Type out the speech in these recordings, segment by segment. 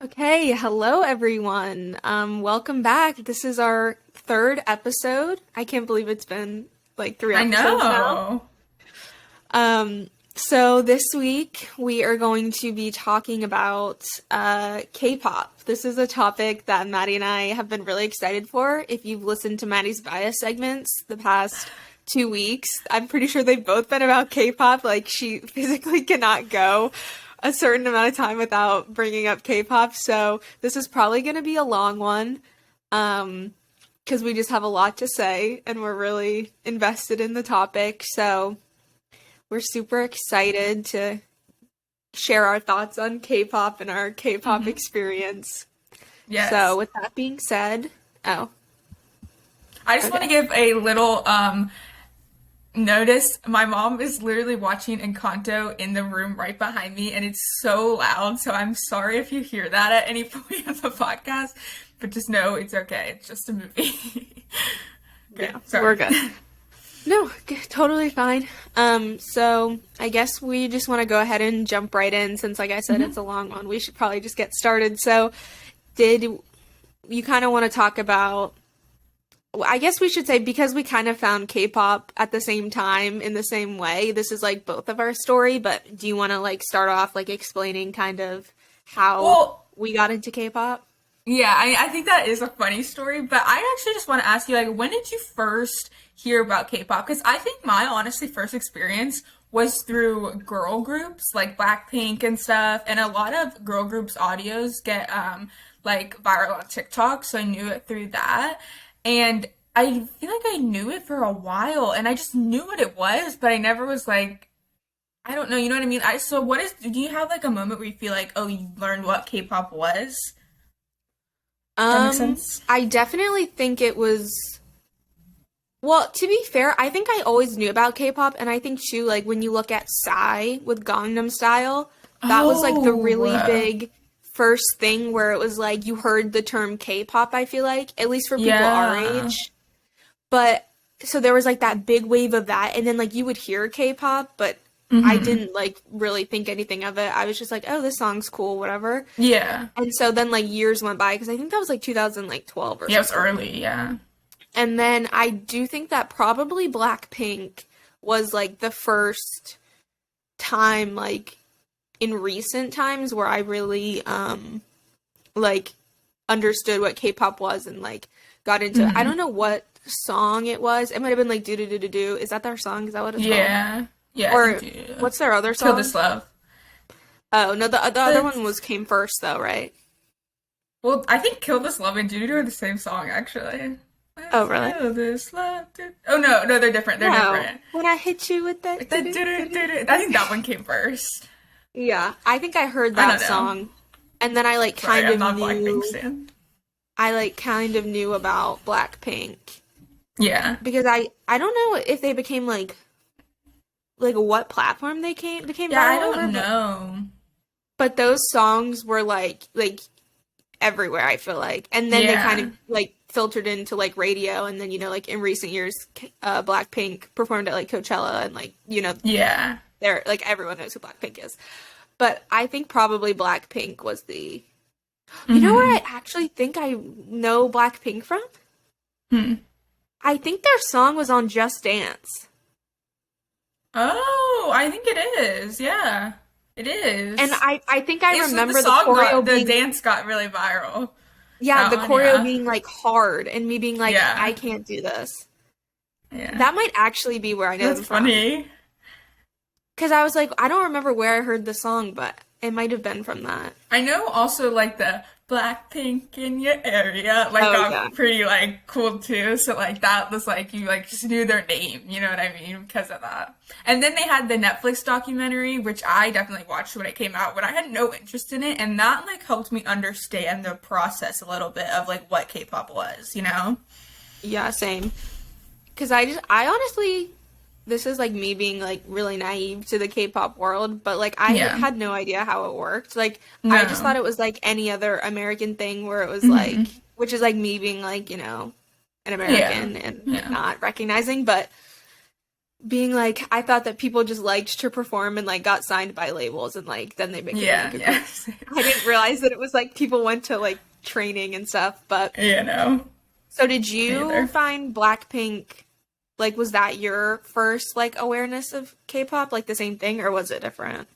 Okay, hello everyone. Welcome back. This is our third episode. I can't believe it's been like three I episodes now. know. So this week we are going to be talking about K-pop. This is a topic that Maddie and I have been really excited for. If you've listened to Maddie's bias segments the past 2 weeks, I'm pretty sure they've both been about K-pop. Like she physically cannot go a certain amount of time without bringing up K-pop. So this is probably going to be a long one because we just have a lot to say and we're really invested in the topic. So we're super excited to share our thoughts on K-pop and our K-pop experience. So Yes. with that being said, oh, I just want to okay. give a little notice. My mom is literally watching Encanto in the room right behind me, and it's so loud. So I'm sorry if you hear that at any point of the podcast, but just know it's okay. It's just a movie. Okay, Yeah, we're sorry. good. No, totally fine. So I guess we just want to go ahead and jump right in since, like I said, it's a long one. We should probably just get started. So, did you kind of want to talk about? Well, I guess we should say because we kind of found K-pop at the same time in the same way. This is like both of our story, but do you want to like start off like explaining kind of how Well, we got into K-pop? yeah, I think that is a funny story, but I actually just want to ask you, like, when did you first hear about K-pop? Because I think my honestly first experience was through girl groups like Blackpink and stuff, and a lot of girl groups' audios get like viral on TikTok, so I knew it through that. And I feel like I knew it for a while, and I just knew what it was, but I never was like, I don't know, you know what I mean? So what is, do you have like a moment where you feel like, oh, you learned what K-pop was? Does that make sense? I definitely think it was. Well, to be fair, I think I always knew about K-pop, and I think too, like when you look at Psy with Gangnam Style, that was like the Oh, really big first thing where it was like you heard the term K-pop, I feel like, at least for people our yeah. age. But so there was like that big wave of that, and then like you would hear K-pop, but I Hmm. didn't like really think anything of it. I was just like, oh, this song's cool, whatever. Yeah. And so then like years went by because I think that was like 2012 or Yeah, it was something. early, yeah. And then I do think that probably Blackpink was like the first time like in recent times where I really like understood what K-pop was and like got into it. I Hmm. don't know what song it was. It might have been like do do do do do. Is that their song? Is that what it's called? Yeah. Yeah, I think Or you what's their other Kill This song? Love. Oh, no, the other one was It's, came first though, right? well, I think Kill This Love and Judy are the same song, actually. Oh, Let's really? kill this love. Oh, no, no, they're different. They're No. different. When I hit you with that Like do the do do do. I think that one came first. Yeah, I think I heard I that don't know. song and then I like Sorry, kind I'm of not a Blackpink knew fan. about Blackpink Yeah. because I don't know if they became like what platform they became Yeah, I viral over, don't know. but those songs were like everywhere, I feel like. And then they kind Yeah. of like filtered into like radio and then like in recent years Blackpink performed at like Coachella and like Yeah. they're like everyone knows who Blackpink is. But I think probably Blackpink was the You know where Hmm. I actually think I know Blackpink from? Hmm. I think their song was on Just Dance. Oh, I think it is. Yeah, it And is. I think I It's what the remember the song got, choreo the being, dance got really viral. yeah, That the one, choreo yeah. being like hard and me being like, I Yeah. can't do this. Yeah. That might actually be where I know That's them from. funny. Because I was like, I don't remember where I heard the song, but it might have been from that. I know also like the Blackpink in your area like Oh, yeah. got pretty like cool too. So like that was like you like just knew their name, you know what I mean? Because of that. And then they had the Netflix documentary, which I definitely watched when it came out, but I had no interest in it, and that like helped me understand the process a little bit of like what K-pop was, you know? Yeah, same. Because I honestly, this is like me being like really naive to the K-pop world, but like I Yeah. had no idea how it worked. Like I just No. thought it was like any other American thing where it was like, Hmm. which is like me being like, an Yeah. American and Yeah. not recognizing, but being like, I thought that people just liked to perform and like got signed by labels and like then they became Yeah, like a yeah. group. I didn't realize that it was like people went to like training and stuff. But You know, so did me you either. find Blackpink, like was that your first like awareness of K-pop, like the same thing, or was it different?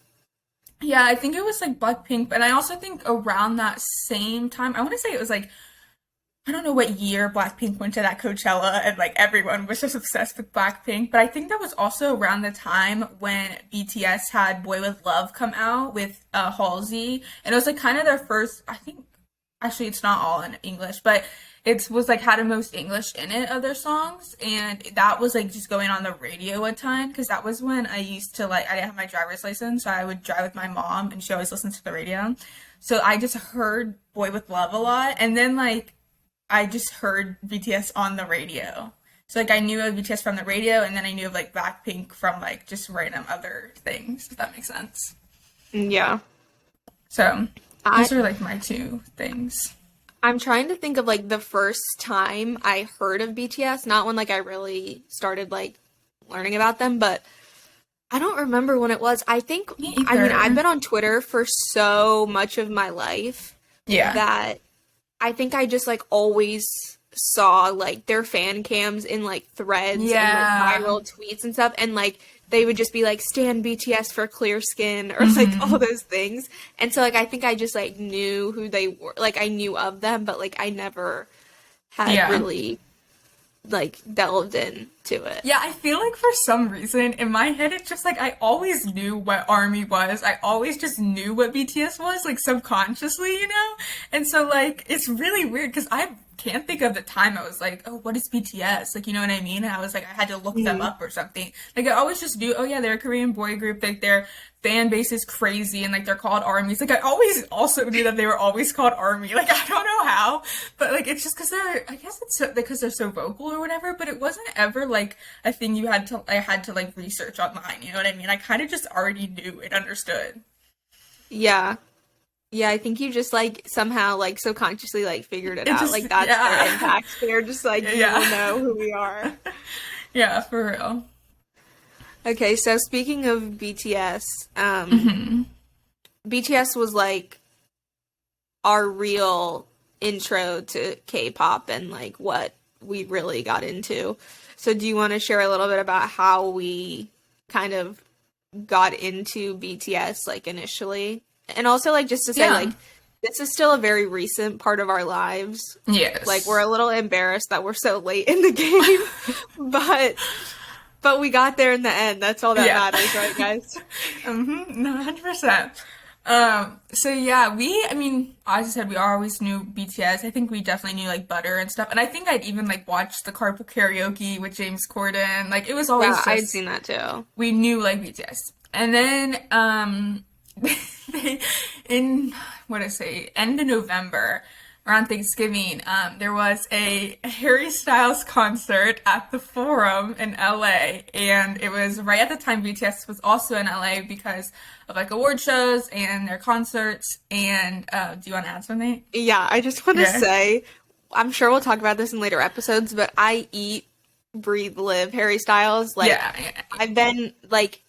Yeah, I think it was like Blackpink, but I also think around that same time, I want to say it was like I don't know what year Blackpink went to that Coachella and like everyone was just obsessed with Blackpink, but I think that was also around the time when BTS had Boy With Love come out with Halsey, and it was like kind of their first, I think actually it's not all in English, but it was like had the most English in it of their songs, and that was like just going on the radio a ton because that was when I used to like I didn't have my driver's license, so I would drive with my mom and she always listened to the radio. So I just heard Boy With Love a lot, and then like I just heard BTS on the radio. So like I knew of BTS from the radio, and then I knew of like Blackpink from like just random other things, if that makes sense. Yeah. So I those are like my two things. I'm trying to think of like the first time I heard of BTS, not when like I really started like learning about them, but I don't remember when it was. Me I mean, I've either. been on Twitter for so much of my life Yeah. that I think I just like always saw like their fan cams in like threads and like Yeah. viral tweets and stuff, and like they would just be like "Stan BTS for clear skin" or like all Hmm. those things. And so like I think I just like knew who they were, like I knew of them, but like I never had Yeah. really like delved into it. Yeah, I feel like for some reason in my head it's just like I always knew what ARMY was. I always just knew what BTS was, like subconsciously, you know? And so like it's really weird because I can't think of the time I was like, oh, what is BTS? Like, you know what I mean? And I was like, I had to look them Mhm. up or something. Like I always just knew, oh yeah, they're a Korean boy group, like their fan base is crazy and like they're called armies. Like I always also knew that they were always called army. Like I don't know how, but like it's just because they're I guess it's because they're so vocal or whatever. But it wasn't ever like a thing I had to like research online. You know what I mean? I kind of just already knew and understood. Yeah. Yeah, I think you just like somehow like subconsciously like figured it It out. just Like that's their yeah. impact. They're just like, you will Yeah. know who we are. Yeah, for real. Okay, so speaking of BTS, Hmm. BTS was like our real intro to K-pop and like what we really got into. So do you want to share a little bit about how we kind of got into BTS like initially? And also like just to say Yeah. like this is still a very recent part of our lives. Like we're Yes. a little embarrassed that we're so late in the game, but we got there in the end. That's all that Yeah. matters, right, guys? Mm-hmm. No, 100%. So yeah, I mean, as I said, we always knew BTS. I think we definitely knew like Butter and stuff. And I think I'd even like watched the carpool karaoke with James Corden. Like it was Yeah, always I'd just, seen that too. we knew like BTS. And then, they, in, what did I say, end of November, around Thanksgiving, there was a Harry Styles concert at the Forum in LA, and it was right at the time BTS was also in LA because of like award shows and their concerts. And do you want to add something? Yeah, I just want to Yeah. say, I'm sure we'll talk about this in later episodes, but I eat, breathe, live Harry Styles. Like, Yeah. Yeah. I've been like,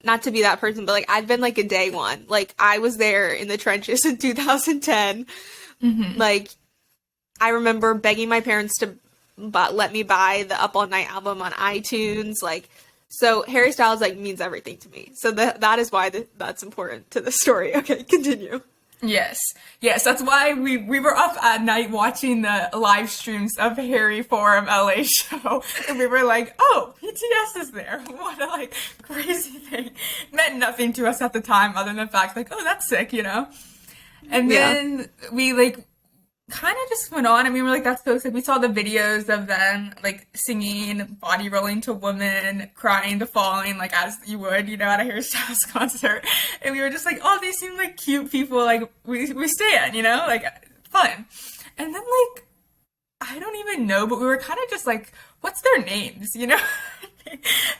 not to be that person, but like, I've been like a day one. Like, I was there in the trenches in 2010. Hmm. Like, I remember begging my parents to let me buy the Up All Night album on iTunes. Like, so Harry Styles like means everything to me. So that is why that's important to the story. Okay, continue. Yes, yes, that's why we were up at night watching the live streams of Harry Forum LA show, and we were like, "Oh, BTS is there! What a like crazy thing!" Meant nothing to us at the time, other than the fact like, "Oh, that's sick," you know. And Yeah. then we like kind of just went on. I mean, we're like, that's so sick. We saw the videos of them like singing, body rolling to woman, crying to falling, like as you would, you know, at a Harry Styles concert. And we were just like, oh, these seem like cute people. Like we stand, you know, like fun. And then like I don't even know, but we were kind of just like, what's their names, you know?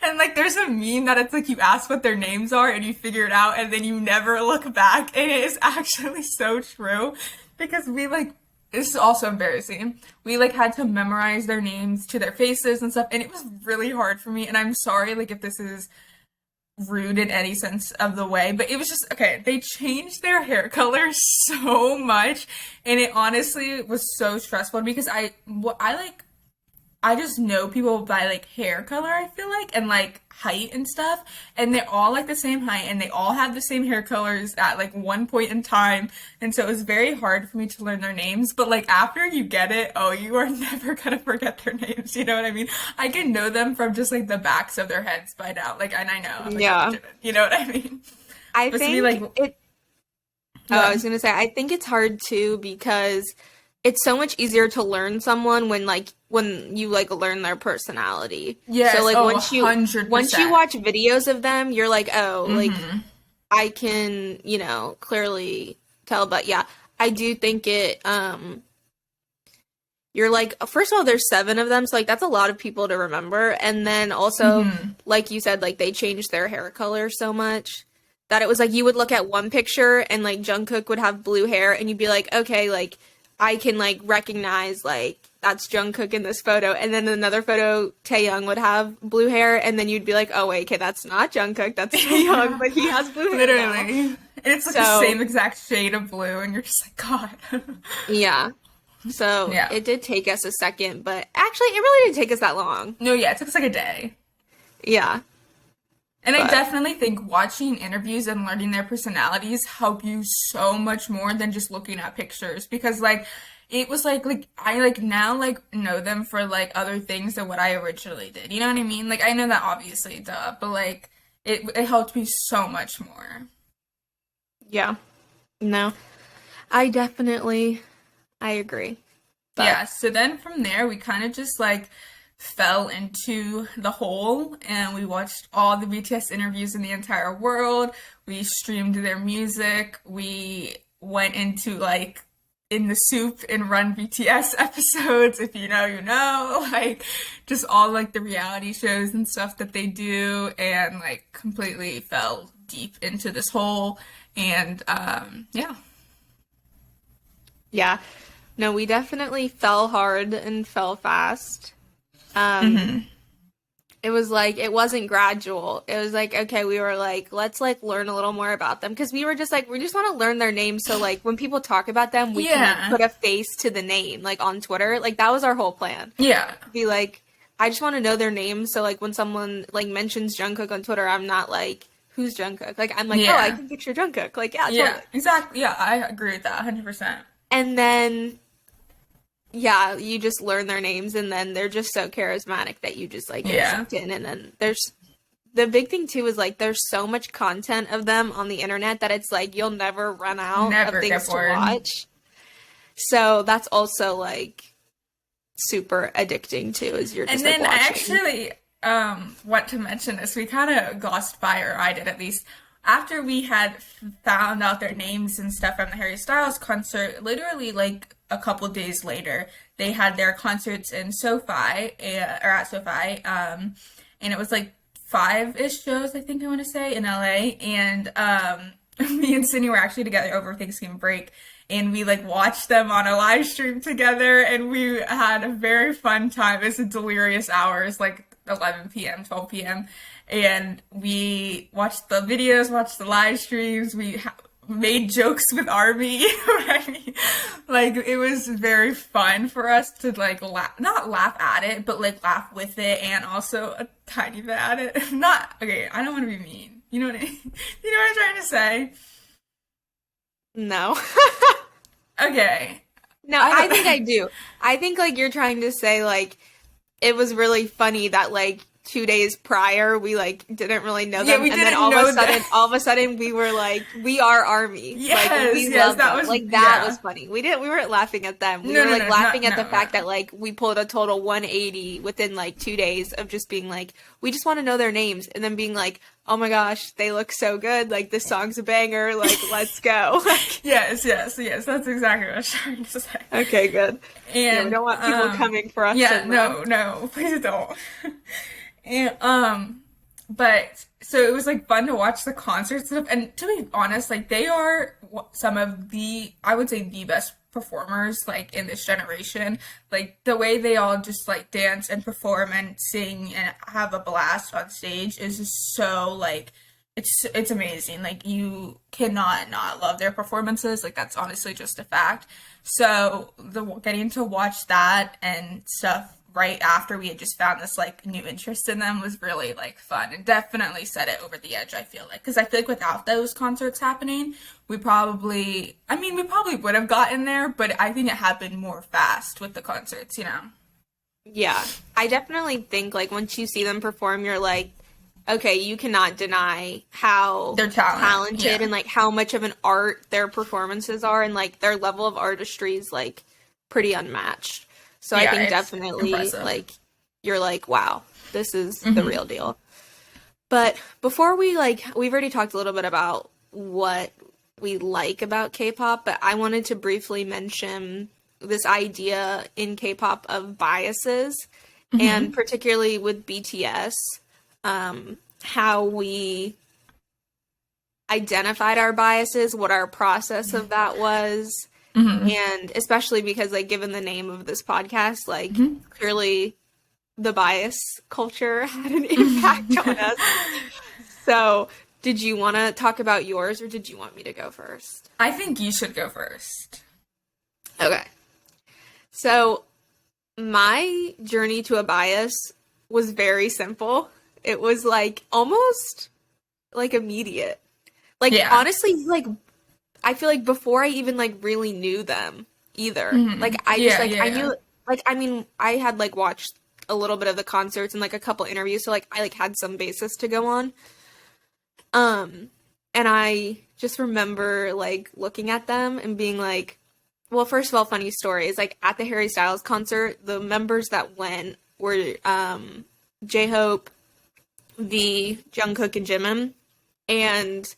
And like there's a meme that it's like you ask what their names are and you figure it out and then you never look back. And it is actually so true because we like this is also embarrassing. We like had to memorize their names to their faces and stuff, and it was really hard for me. And I'm sorry, like if this is rude in any sense of the way, but it was just okay. They changed their hair color so much, and it honestly was so stressful because I just know people by like hair color, I feel like, and like height and stuff. And they're all like the same height and they all have the same hair colors at like one point in time. And so it was very hard for me to learn their names. But like after you get it, oh, you are never gonna forget their names. You know what I mean? I can know them from just like the backs of their heads by now. Like, and I know. Like, Yeah. you know what I mean? I But to think be like, it. Oh, I was gonna say, I think it's hard too because it's so much easier to learn someone when you like learn their personality. yes, So like oh, once you 100%. watch videos of them, you're like, oh, like Mm-hmm. I can, clearly tell. But yeah, I do think you're like, first of all, there's 7 of them, so like that's a lot of people to remember. And then also, Mm-hmm. like you said, like they changed their hair color so much that it was like you would look at one picture and like Jungkook would have blue hair and you'd be like, okay, like I can like recognize like that's Jungkook in this photo, and then another photo Taehyung would have blue hair, and then you'd be like, oh wait, okay, that's not Jungkook, that's Taehyung, but he has blue hair now. Literally. And it's like the So same exact shade of blue, and you're just like, God. yeah, so Yeah. it did take us a second, but actually it really didn't take us that long. No, yeah, it took us like a day. Yeah, And I but definitely think watching interviews and learning their personalities help you so much more than just looking at pictures because like it was like I like now like know them for like other things than what I originally did. You know what I mean? Like I know that obviously, duh, but like it helped me so much more. yeah, no, I agree, but Yeah, so then from there we kind of just like fell into the hole and we watched all the BTS interviews in the entire world. We streamed their music. We went into like in the soup and run BTS episodes. If you know, you know, like just all like the reality shows and stuff that they do, and like completely fell deep into this hole. And yeah. yeah, no, we definitely fell hard and fell fast. Mm-hmm. It was like it wasn't gradual. It was like, okay, we were like, let's like learn a little more about them because we were just like, we just want to learn their names so like when people talk about them, we can like Yeah. put a face to the name like on Twitter. Like that was our whole plan. Yeah. Be like, I just want to know their names so like when someone like mentions Jungkook on Twitter, I'm not like, who's Jungkook? Like I'm like, oh, I Yeah. can picture Jungkook. Like yeah, Yeah. totally. Exactly. Yeah, I agree with that 100%. And then yeah, you just learn their names and then they're just so charismatic that you just like get Yeah. sucked in. And then there's the big thing too is like there's so much content of them on the internet that it's like you'll never run out Never of get things to bored. watch. So that's also like super addicting too, is you're And just like then I watching. actually want to mention this. We kind of glossed by, or I did at least. After we had found out their names and stuff from the Harry Styles concert, literally like a couple days later, they had their concerts in SoFi, or at SoFi, and it was like 5-ish shows, I think I want to say, in LA. And me and Sydney were actually together over Thanksgiving break, and we like watched them on a live stream together, and we had a very fun time. It was delirious hours, like 11 p.m., 12 p.m. And we watched the videos, watched the live streams. We made jokes with Army. You know what I mean? Like it was very fun for us to like laugh, not laugh at it, but like laugh with it, and also a tiny bit at it. Not okay. I don't want to be mean. You know what I mean? You know what I'm trying to say? No. Okay. No, I think I do. I think like you're trying to say like it was really funny that like 2 days prior we like didn't really know Yeah, them we and then didn't know all of a sudden we were like we are Army. Like Yes, we yes, love that them. was Like that yeah. was funny. We weren't laughing at them. We No, were no, like no, laughing at not the no, fact no. that like we pulled a total 180 within like 2 days of just being like we just want to know their names and then being like, "Oh my gosh, they look so good. Like this song's a banger. Like let's go." Like Yes, yes, yes. That's exactly what I was trying to say. okay, good. Yeah, we And don't want people coming for us yeah, and no, please don't. And But so it was like fun to watch the concerts and stuff. And to be honest, like they are some of the, I would say, the best performers like in this generation. Like the way they all just like dance and perform and sing and have a blast on stage is just so like it's amazing. Like you cannot not love their performances. Like that's honestly just a fact. So the getting to watch that and stuff right after we had just found this like new interest in them was really like fun and definitely set it over the edge, I feel like, because I feel like without those concerts happening we probably would have gotten there, but I think it happened more fast with the concerts, you know. Yeah, I definitely think like once you see them perform, you're like, okay, you cannot deny how Their talent, talented yeah. and like how much of an art their performances are, and like their level of artistry is like pretty unmatched. So I Yeah, think it's definitely impressive. like you're like, wow, this is the Hmm. real deal. But before we like, we've already talked a little bit about what we like about K-pop, but I wanted to briefly mention this idea in K-pop of biases, and Hmm. particularly with BTS, how we identified our biases, what our process of that was, Hmm. and especially because, like, given the name of this podcast, like, Hmm. clearly the bias culture had an impact on us. So, did you want to talk about yours or did you want me to go first? I think you should go first. Okay. So, my journey to a bias was very simple. It was like almost like immediate. Like, Yeah. honestly, like, I feel like before I even like really knew them either. Hmm. Like, I just Yeah, like, yeah, I yeah. knew, like, I mean, I had like watched a little bit of the concerts and like a couple interviews, so like I like had some basis to go on. Um, and I just remember like looking at them and being like, well, first of all, funny story is like at the Harry Styles concert, the members that went were J-Hope, V, Jungkook, and Jimin. And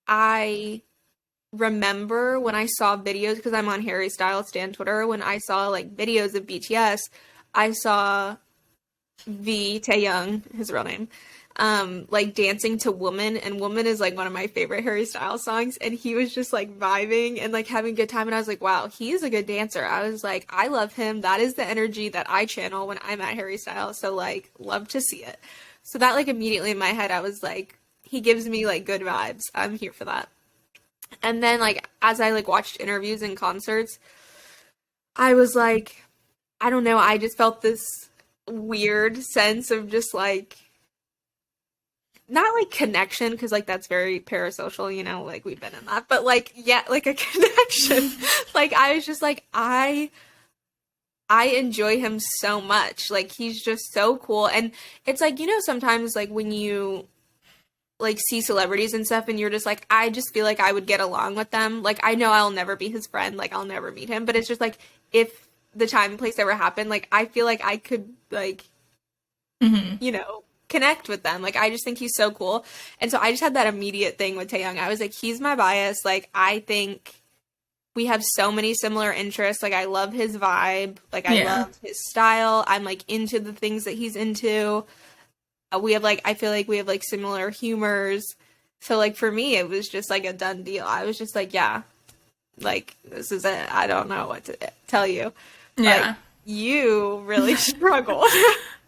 I remember when I saw videos, because I'm on Harry Styles Stan Twitter, when I saw like videos of BTS, I saw V Taeyoung, his real name, like dancing to Woman, and Woman is like one of my favorite Harry Styles songs, and he was just like vibing and like having a good time, and I was like, wow, he's a good dancer. I was like, I love him. That is the energy that I channel when I'm at Harry Styles, so like, love to see it. So that like immediately in my head, I was like, he gives me like good vibes. I'm here for that. And then like as I like watched interviews and concerts, I was like, I don't know, I just felt this weird sense of just like not like connection because like that's very parasocial, you know, like we've been in that, but like yeah, like a connection. Like I was just like I enjoy him so much. Like he's just so cool. And it's like, you know, sometimes like when you like see celebrities and stuff and you're just like I just feel like I would get along with them. Like I know I'll never be his friend, like I'll never meet him, but it's just like if the time and place ever happened, like I feel like I could like, Hmm. you know, connect with them. Like I just think he's so cool. And so I just had that immediate thing with Taeyong. I was like, he's my bias. Like I think we have so many similar interests. Like I love his vibe. Like I Yeah. love his style. I'm like into the things that he's into. We have like I feel like we have like similar humors. So like for me it was just like a done deal. I was just like, yeah, like this is it. I don't know what to tell you. But Yeah. you really struggled.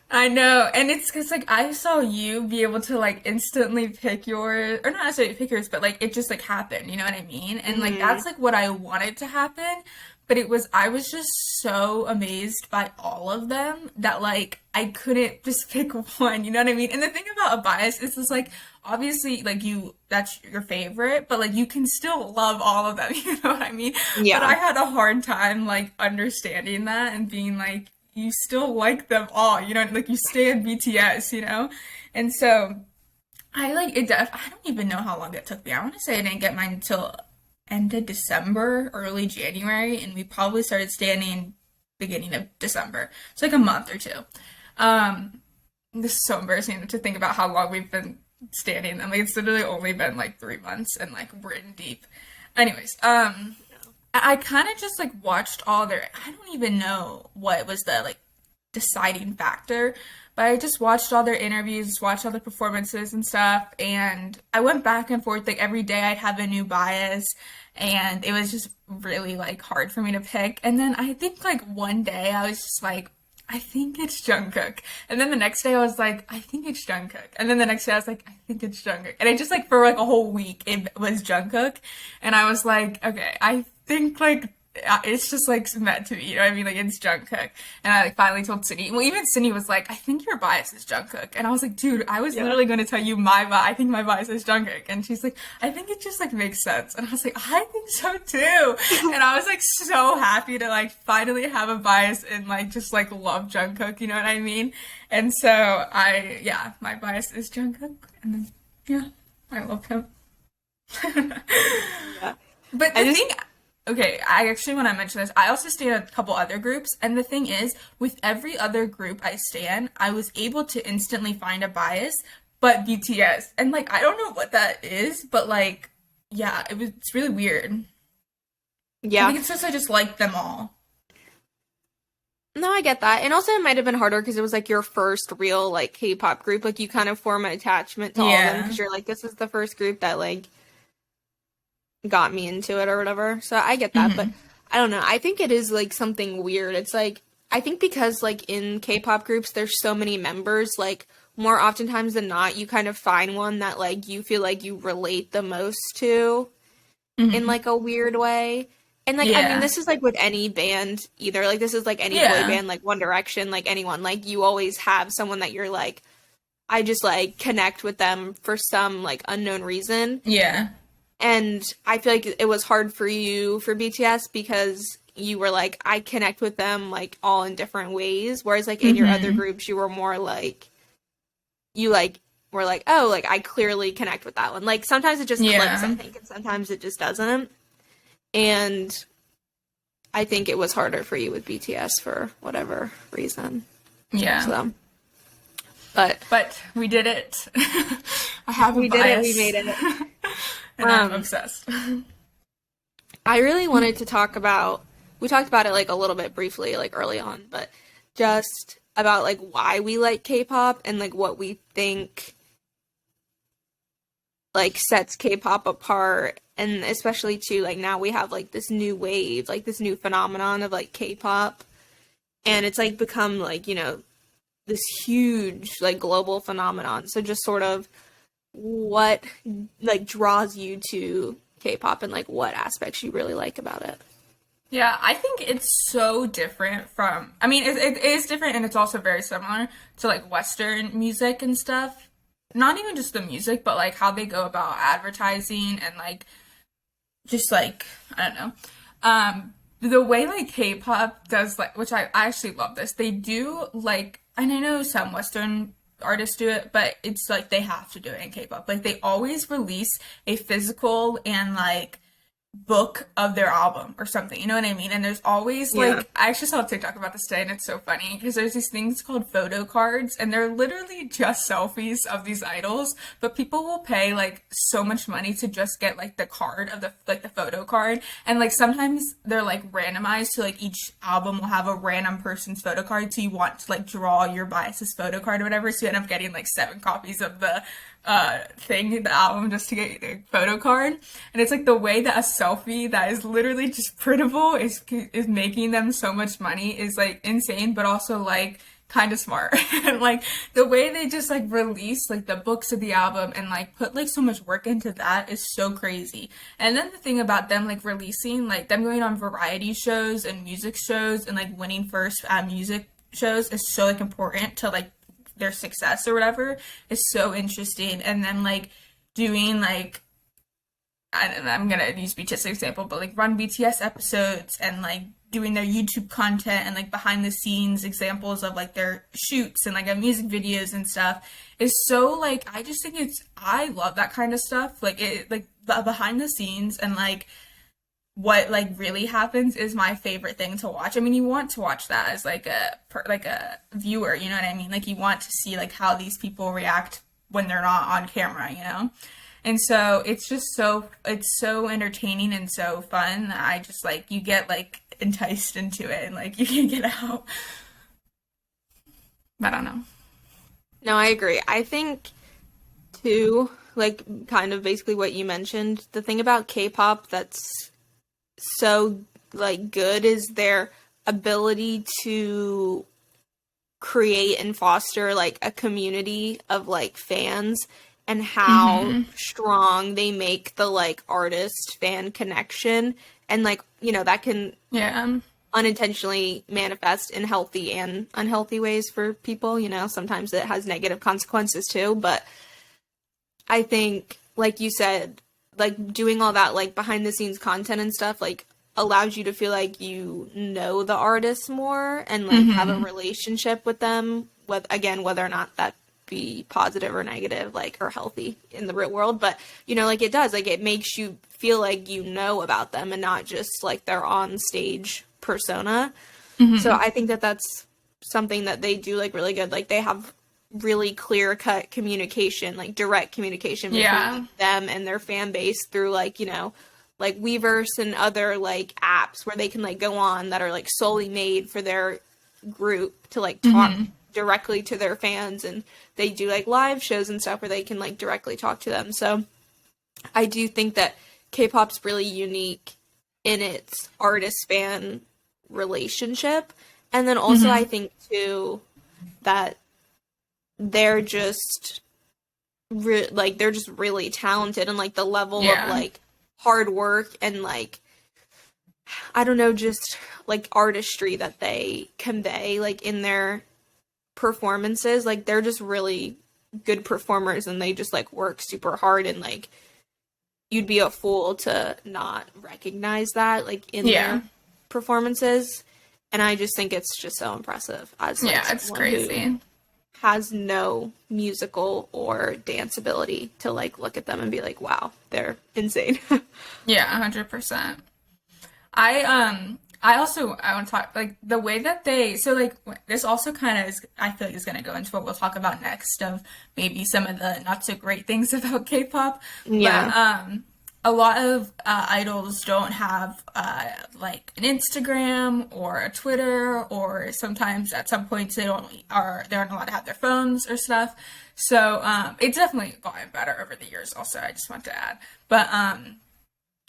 I know, and it's because like I saw you be able to like instantly pick yours, or not necessarily pick yours, but like it just like happened. You know what I mean? And like Hmm. that's like what I wanted to happen, but I was just so amazed by all of them that like I couldn't just pick one. You know what I mean? And the thing about a bias is just like obviously like that's your favorite, but like you can still love all of them. You know what I mean? But I Yeah. had a hard time like understanding that and being like you still like them all, you know, like you stay in BTS, you know? And so I like it I don't even know how long it took me. I want to say I didn't get mine until end of December, early January, and we probably started standing beginning of December. It's like a month or two. Um, this is so embarrassing to think about how long we've been standing them. Like it's literally only been like 3 months and like we're in deep. Anyways, I kind of just like watched all their. I don't even know what was the like deciding factor, but I just watched all their interviews, watched all the performances and stuff, and I went back and forth like every day I'd have a new bias, and it was just really like hard for me to pick. And then I think like one day I was just like, I think it's Jungkook. And then the next day I was like, I think it's Jungkook. And then the next day I was like, I think it's Jungkook. And I just like for like a whole week it was Jungkook. And I was like, okay, I think like it's just like meant to be, you know what I mean? Like it's Jungkook. And I like finally told Sydney. Well, even Sydney was like, I think your bias is Jungkook. And I was like, dude, I was literally going to tell you my bias. I think my bias is Jungkook. And she's like, I think it just like makes sense. And I was like, I think so too. And I was like so happy to like finally have a bias and like just like love Jungkook, you know what I mean? And so yeah, my bias is Jungkook. And then, yeah, I love him. Yeah. But the thing, okay, I actually, when I mention this, I also stay in a couple other groups, and the thing is, with every other group I stay in, I was able to instantly find a bias, but BTS, and like, I don't know what that is, but like, yeah, it's really weird. I Yeah. think it's just I just like them all. No, I get that. And also it might have been harder because it was like your first real like K-pop group. Like you kind of form an attachment to all of them Yeah. because you're like, this is the first group that like got me into it or whatever. So I get that, but Hmm. I don't know. I think it is like something weird. It's like I think because like in K-pop groups there's so many members, like more oftentimes than not you kind of find one that like you feel like you relate the most to in Hmm. like a weird way. And like I mean Yeah. this is like with any band either. Like this is like any boy Yeah. band, like One Direction, like anyone. Like you always have someone that you're like I just like connect with them for some like unknown reason. Yeah. And I feel like it was hard for you for BTS because you were like, I connect with them like all in different ways. Whereas like in your other Hmm. groups, you were more like, you like were like, oh, like I clearly connect with that one. Like sometimes it just clicks, I Yeah. think, and sometimes it just doesn't. And I think it was harder for you with BTS for whatever reason. Yeah. So, but But we did it. I have a we did it, we bias. made it. And I'm Um, obsessed. I really wanted to talk about, we talked about it like a little bit briefly, like early on, but just about like why we like K-pop and like what we think like sets K-pop apart. And especially too, like now we have like this new wave, like this new phenomenon of like K-pop. And it's like become like, you know, this huge like global phenomenon. So just sort of what like draws you to K-pop and like what aspects you really like about it. Yeah, I think it's so different from, I mean, it is different and it's also very similar to like Western music and stuff. Not even just the music, but like how they go about advertising and like just like, I don't know. The way like K-pop does like, which I actually love this. They do like, and I know some Western artists do it, but it's like they have to do it in K-pop. Like they always release a physical and like book of their album or something, you know what I mean? And there's always Yeah. like, I actually saw a TikTok about this today and it's so funny because there's these things called photo cards and they're literally just selfies of these idols, but people will pay like so much money to just get like the card of the like the photo card. And like sometimes they're like randomized to like each album will have a random person's photo card, so you want to like draw your bias's photo card or whatever, so you end up getting like 7 copies of the the album just to get a photo card. And it's like the way that a selfie that is literally just printable is making them so much money is like insane, but also like kind of smart. And like the way they just like release like the books of the album and like put like so much work into that is so crazy. And then the thing about them like releasing like them going on variety shows and music shows and like winning first at music shows is so like important to like their success or whatever is so interesting. And then like doing like I'm gonna use BTS as an example, but like run BTS episodes and like doing their YouTube content and like behind the scenes examples of like their shoots and like music videos and stuff is so like I just think I love that kind of stuff. Like it like the behind the scenes and like what like really happens is my favorite thing to watch. I mean, you want to watch that as like a viewer, you know what I mean? Like you want to see like how these people react when they're not on camera, you know? And so it's so entertaining and so fun. I just like you get like enticed into it and like you can't get out. I don't know. No, I agree. I think too, like kind of basically what you mentioned, the thing about K-pop that's so like good is their ability to create and foster like a community of like fans and how Mm-hmm. strong they make the like artist fan connection and like that can Yeah. unintentionally manifest in healthy and unhealthy ways for people. Sometimes it has negative consequences too, but I think, like you said, like doing all that like behind the scenes content and stuff like allows you to feel like you know the artists more and like have a Mm-hmm. relationship with them, with again whether or not that be positive or negative, like or healthy in the real world, but like it does, like it makes you feel like you know about them and not just like their on stage persona. So Mm-hmm. I think that that's something that they do like really good. Like they have really clear cut communication, like direct communication Yeah. between them and their fan base through like, like Weverse and other like apps where they can like go on that are like solely made for their group to like talk Mm-hmm. directly to their fans, and they do like live shows and stuff where they can like directly talk to them. So I do think that K-pop's really unique in its artist fan relationship. And then also Mm-hmm. I think too that they're just like they're just really talented, and like the level of Yeah. like hard work and like I don't know, just like artistry that they convey like in their performances, like they're just really good performers and they just like work super hard, and like you'd be a fool to not recognize that like in Yeah. their performances. And I just think it's just so impressive as like Yeah, it's someone who crazy. has no musical or dance ability to like look at them and be like, wow, they're insane. Yeah, 100%. I also I want to talk like the way that they so like this also kind of is I feel like is going to go into what we'll talk about next of maybe some of the not so great things about K-pop, but Yeah. a lot of idols don't have like an Instagram or a Twitter, or sometimes at some points they aren't allowed to have their phones or stuff. So it's definitely gotten better over the years. Also, I just want to add, but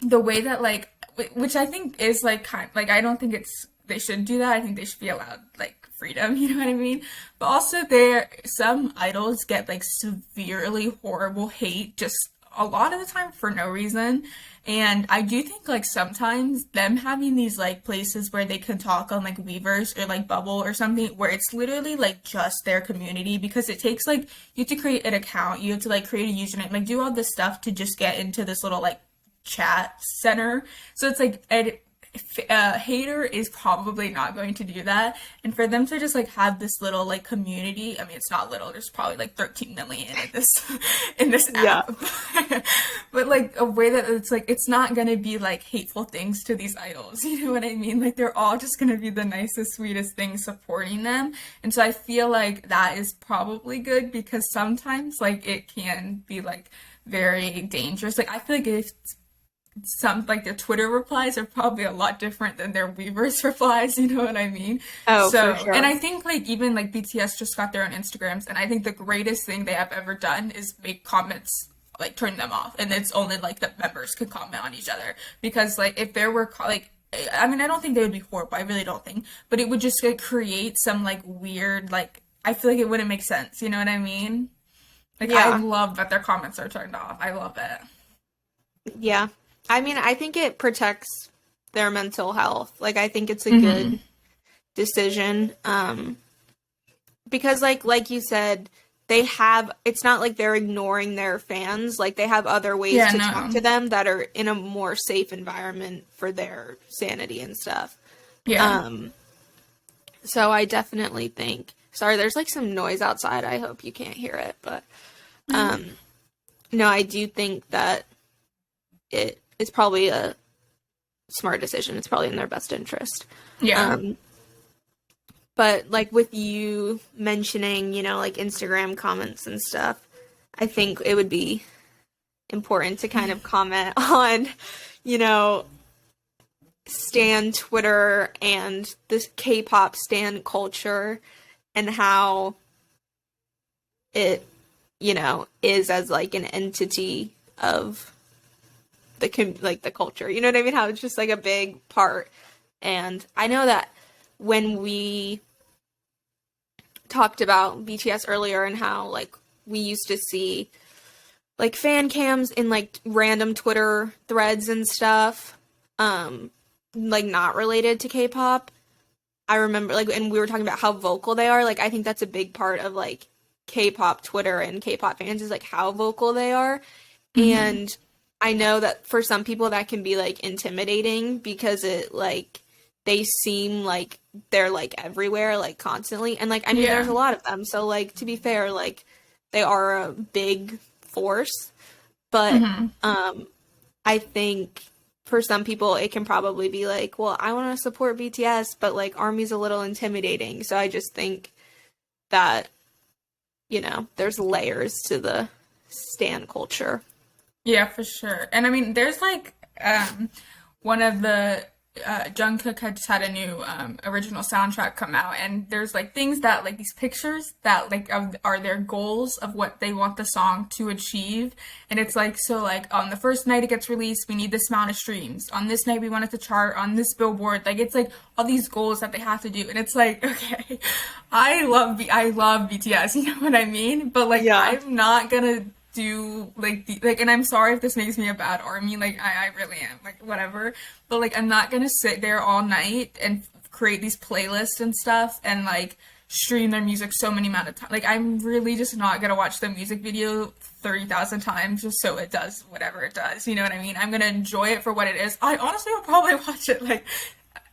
the way that like which I think is like kind like I don't think it's they should do that. I think they should be allowed like freedom, you know what I mean? But also there some idols get like severely horrible hate just a lot of the time for no reason. And I do think like sometimes them having these like places where they can talk on like Weavers or like Bubble or something where it's literally like just their community, because it takes like you have to create an account, you have to like create a username, like do all this stuff to just get into this little like chat center. So it's like a hater is probably not going to do that. And for them to just like have this little like community, I mean it's not little, there's probably like 13 million in this in this Yeah. app. But like a way that it's like it's not gonna be like hateful things to these idols, you know what I mean? Like they're all just gonna be the nicest, sweetest things supporting them. And so I feel like that is probably good, because sometimes like it can be like very dangerous. Like I feel like if some like their Twitter replies are probably a lot different than their Weavers replies, you know what I mean? Oh, for So, and sure. I think like even like BTS just got their own Instagrams, and I think the greatest thing they have ever done is make comments like turn them off, and it's only like the members can comment on each other, because like if there were like I mean I don't think they would be horrible, I really don't think, but it would just like create some like weird like I feel like it wouldn't make sense, you know what I mean? Like I Yeah. love that their comments are turned off. I love it. Yeah. I mean, I think it protects their mental health. Like I think it's a Mm-hmm. good decision. Because like you said, they have it's not like they're ignoring their fans. Like they have other ways Yeah, to talk to no. them that are in a more safe environment for their sanity and stuff. Yeah. Um so I definitely think, sorry, there's like some noise outside. I hope you can't hear it, but um no, I do think that it is probably a smart decision. It's probably in their best interest. Yeah. Um But like with you mentioning, like Instagram comments and stuff, I think it would be important to kind of comment on, you know, stan Twitter and this K-pop stan culture and how it, is as like an entity of the culture. You know what I mean? How it's just like a big part. And I know that when we talked about BTS earlier and how like we used to see like fan cams in like random Twitter threads and stuff, like not related to K-pop. I remember like, and we were talking about how vocal they are. Like, I think that's a big part of like K-pop Twitter and K-pop fans is like how vocal they are. And I know that for some people that can be like intimidating because it like they seem like they're like everywhere, like constantly. And like, I mean, there's a lot of them. So like, to be fair, like they are a big force. But I think for some people it can probably be like, well, I want to support BTS, but like ARMY's a little intimidating. So I just think that, there's layers to the stan culture. Yeah, for sure. And I mean, there's like one of the Jungkook had just had a new original soundtrack come out, and there's like things that like these pictures that like are their goals of what they want the song to achieve, and it's like so like on the first night it gets released, we need this amount of streams. On this night we want it to chart on this billboard. Like it's like all these goals that they have to do, and it's like okay, I love BTS, you know what I mean? But like Yeah. I'm not gonna do like and I'm sorry if this makes me a bad army, like I really am, like whatever, but like I'm not gonna sit there all night and create these playlists and stuff and like stream their music so many amount of time. Like I'm really just not gonna watch the music video 30,000 times just so it does whatever it does, you know what I mean? I'm gonna enjoy it for what it is. I honestly will probably watch it like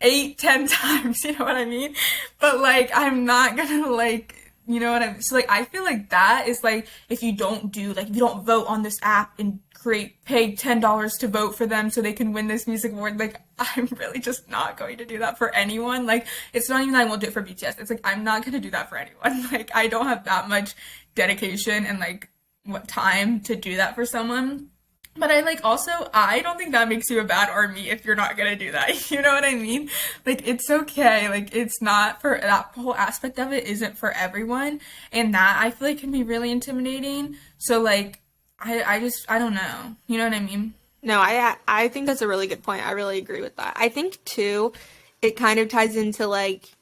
8, 10 times, you know what I mean? But like I'm not gonna like, you know what I mean? So like I feel like that is like if you don't do like if you don't vote on this app and pay $10 to vote for them so they can win this music award, like I'm really just not going to do that for anyone. Like it's not even that I won't do it for BTS. It's like I'm not gonna do that for anyone. Like I don't have that much dedication and like what time to do that for someone. But I like also, I don't think that makes you a bad army if you're not gonna do that. You know what I mean? Like, it's okay. Like, it's not for that whole aspect of it isn't for everyone. And that I feel like can be really intimidating. So, like, I don't know. You know what I mean? No, I think that's a really good point. I really agree with that. I think too, it kind of ties into like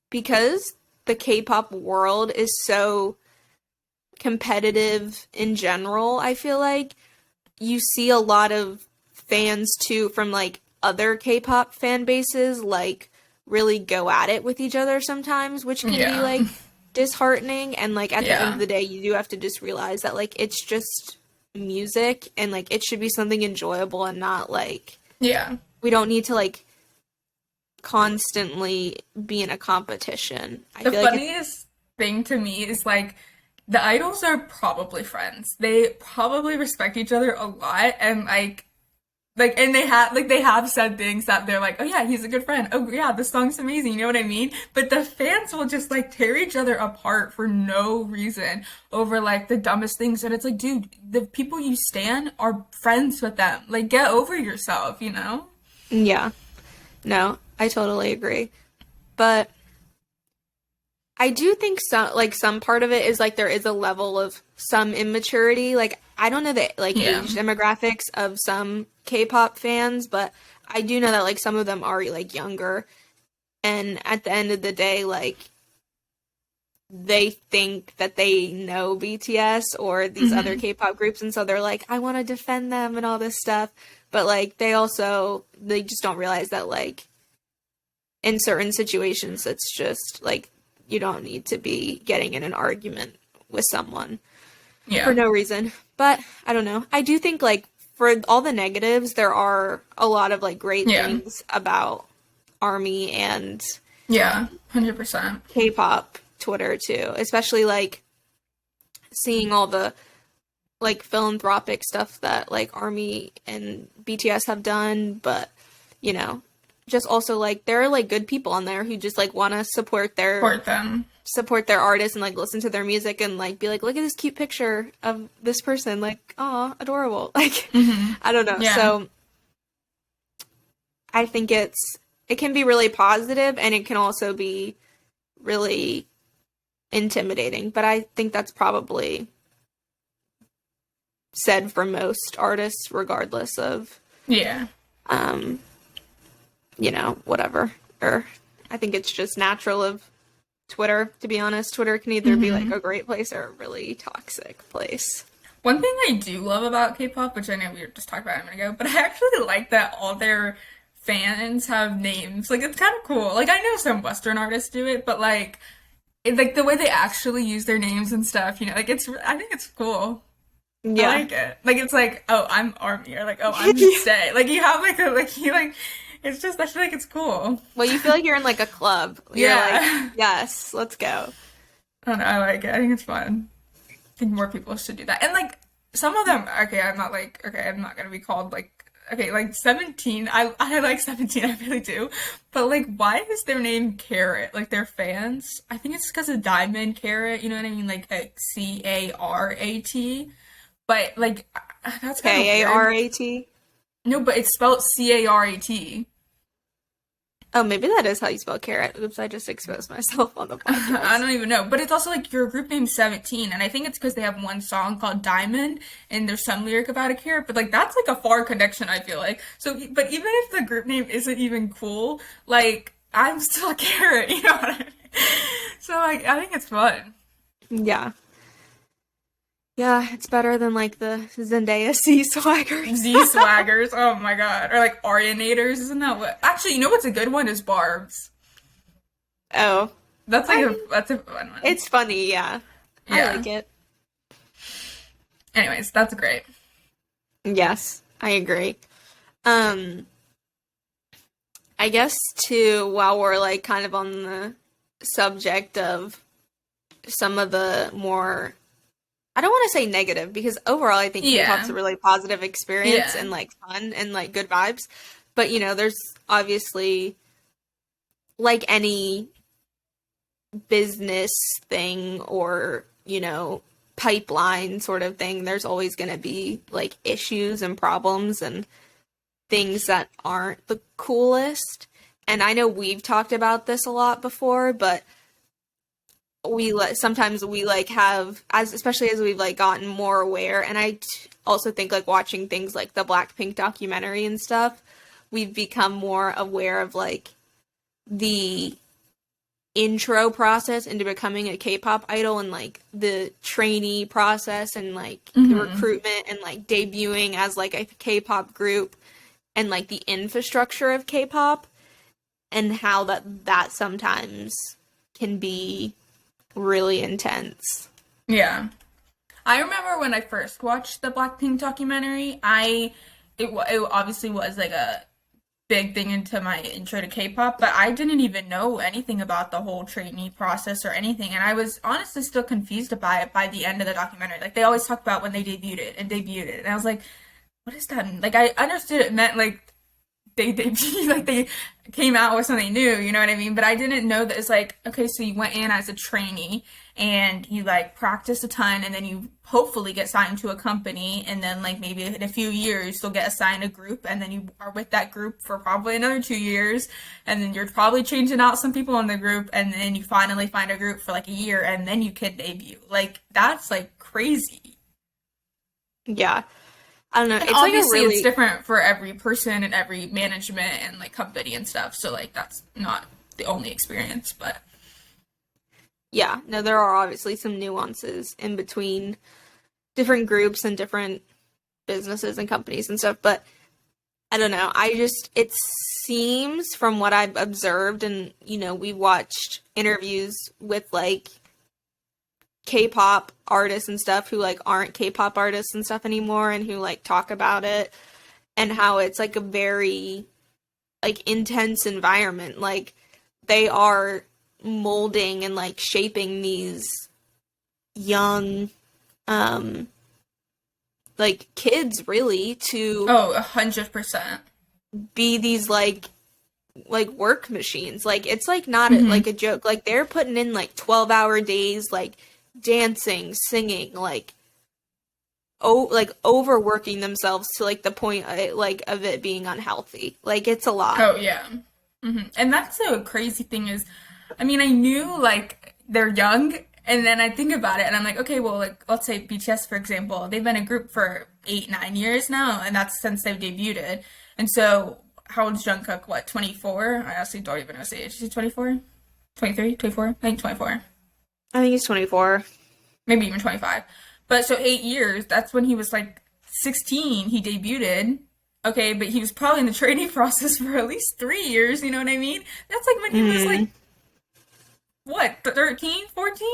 because the K-pop world is so competitive in general, I feel like you see a lot of fans too from like other K-pop fan bases like really go at it with each other sometimes, which can be like disheartening. And like at the end of the day, you do have to just realize that like it's just music and like it should be something enjoyable and not like we don't need to like constantly be in a competition. I The feel like funniest thing to me is like the idols are probably friends. They probably respect each other a lot and like and they have said things that they're like, oh yeah, he's a good friend. Oh yeah, this song's amazing. You know what I mean? But the fans will just like tear each other apart for no reason over like the dumbest things. And it's like, dude, the people you stan are friends with them. Like get over yourself, you know? yeah. No, I totally agree. But I do think some part of it is like there is a level of some immaturity. Like I don't know the like age demographics of some K-pop fans, but I do know that like some of them are like younger. And at the end of the day, like they think that they know BTS or these other K-pop groups, and so they're like, I want to defend them and all this stuff. But like they just don't realize that like in certain situations it's just like you don't need to be getting in an argument with someone for no reason. But I don't know. I do think like for all the negatives, there are a lot of like great things about ARMY and 100%. K-pop Twitter too, especially like seeing all the like philanthropic stuff that like ARMY and BTS have done, but just also like there are like good people on there who just like want to support their artists and like listen to their music and like be like, look at this cute picture of this person, like, oh, adorable. Like I don't know. So I think it can be really positive and it can also be really intimidating, but I think that's probably said for most artists, regardless of, Yeah. um, whatever. Or I think it's just natural of Twitter, to be honest. Twitter can either be like Hmm. a great place or a really toxic place. One thing I do love about K-pop, which I know we were just talking about a minute ago, but I actually like that all their fans have names. Like, it's kind of cool. Like, I know some Western artists do it, but like the way they actually use their names and stuff, like I think it's cool. I Yeah. like it. Like, it's like, oh, I'm Army, or like, oh, I'm Stay. Like, you have like a like you like. It's just I feel like it's cool. Well, you feel like you're in like a club. You're like, Yeah. yes, let's go. I don't know, I like it. I think it's fun. I think more people should do that. And like some of them, okay, I'm not gonna be called like 17. I like 17, I really do. But like why is their name Carrot? Like their fans? I think it's because of Diamond Carrot, you know what I mean? Like Carat. But like that's kind of weird. Karat. No, but it's spelled Carat. Oh, maybe that is how you spell carrot. Oops, I just exposed myself on the I podcast. don't even know. But it's also like your group name's 17, and I think it's because they have one song called Diamond, and there's some lyric about a carrot, but like that's like a far connection, I feel like. So, but even if the group name isn't even cool, like I'm still a carrot, you know what I mean? So like I think it's fun. Yeah. Yeah, it's better than like the Zendaya Sea Swaggers. Z swaggers, oh my god. Or like Arianators, isn't that what? Actually, you know what's a good one is Barbs. Oh, That's like I a mean, that's a fun one. it's funny, yeah. I Yeah. like it. Anyways, that's great. Yes, I agree. Um, I guess too, while we're like kind of on the subject of some of the more, I don't want to say negative because overall I think K-pop's Yeah. a really positive experience Yeah. and like fun and like good vibes. But there's obviously like any business thing or, pipeline sort of thing, there's always going to be like issues and problems and things that aren't the coolest. And I know we've talked about this a lot before, but sometimes we like have as especially as we've like gotten more aware, and also think like watching things like the Blackpink documentary and stuff, we've become more aware of like the intro process into becoming a K-pop idol and like the trainee process and like the Hmm. recruitment and like debuting as like a K-pop group and like the infrastructure of K-pop and how that sometimes can be really intense. Yeah. I remember when I first watched the Blackpink documentary, it obviously was like a big thing into my intro to K-pop, but I didn't even know anything about the whole trainee process or anything, and I was honestly still confused by it by the end of the documentary. Like they always talk about when they debuted it, and I was like, what does that mean? Like I understood it meant like they like they came out with something new, you know what I mean? But I didn't know that it's like, okay, so you went in as a trainee and you like practice a ton and then you hopefully get signed to a company and then like maybe in a few years you'll get assigned a group and then you are with that group for probably another 2 years and then you're probably changing out some people in the group and then you finally find a group for like a year and then you can debut. Like that's like crazy. Yeah. I don't know. And It's like a obviously, it's really, different for every person and every management and like company and stuff. So like that's not the only experience, but yeah, no, there are obviously some nuances in between different groups and different businesses and companies and stuff, but I don't know. It seems from what I've observed and, we watched interviews with like K-pop artists and stuff who like aren't K-pop artists and stuff anymore and who like talk about it and how it's like a very like intense environment. Like they are molding and like shaping these young um like kids really to oh, 100%. be these like work machines. Like it's like not Hmm. like a joke. Like they're putting in like 12-hour days like dancing, singing, like like overworking themselves to like the point like of it being unhealthy. Like it's a lot. Oh yeah. And that's the crazy thing is, I mean, I knew like they're young And then I think about it and I'm like, okay, well, like, let's say BTS, for example, they've been a group for 8, 9 years now, and that's since they've debuted. And so, how old is Jungkook? What, 24? I honestly don't even know his age. Is he 24? 23? 24? I think 24. I think he's 24. Maybe even 25. But so 8 years, that's when he was like 16, he debuted. Okay, but he was probably in the training process for at least 3 years, you know what I mean? That's like when he was like, what, 13, 14?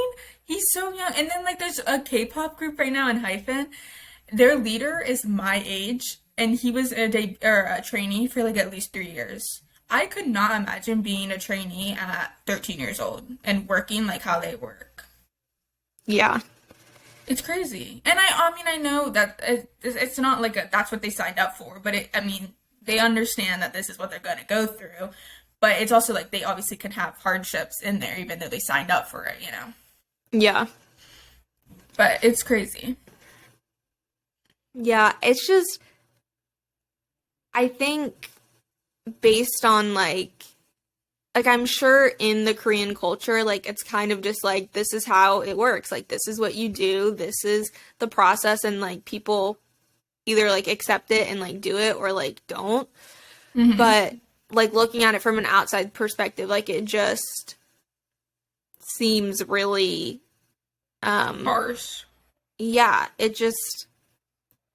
He's so young. And then like there's a K-pop group right now in Hyphen. Their leader is my age, and he was a trainee for like at least 3 years. I could not imagine being a trainee at 13 years old and working like how they work. Yeah. It's crazy. And I mean, I know that it's not like that's what they signed up for, but I mean, they understand that this is what they're going to go through. But it's also like they obviously can have hardships in there, even though they signed up for it, you know? Yeah. But it's crazy. Yeah. It's just, I think based on like I'm sure in the Korean culture, like it's kind of just like this is how it works. Like this is what you do. This is the process, and like people either like accept it and like do it or like don't. But like looking at it from an outside perspective, like it just seems really Harsh. yeah, it just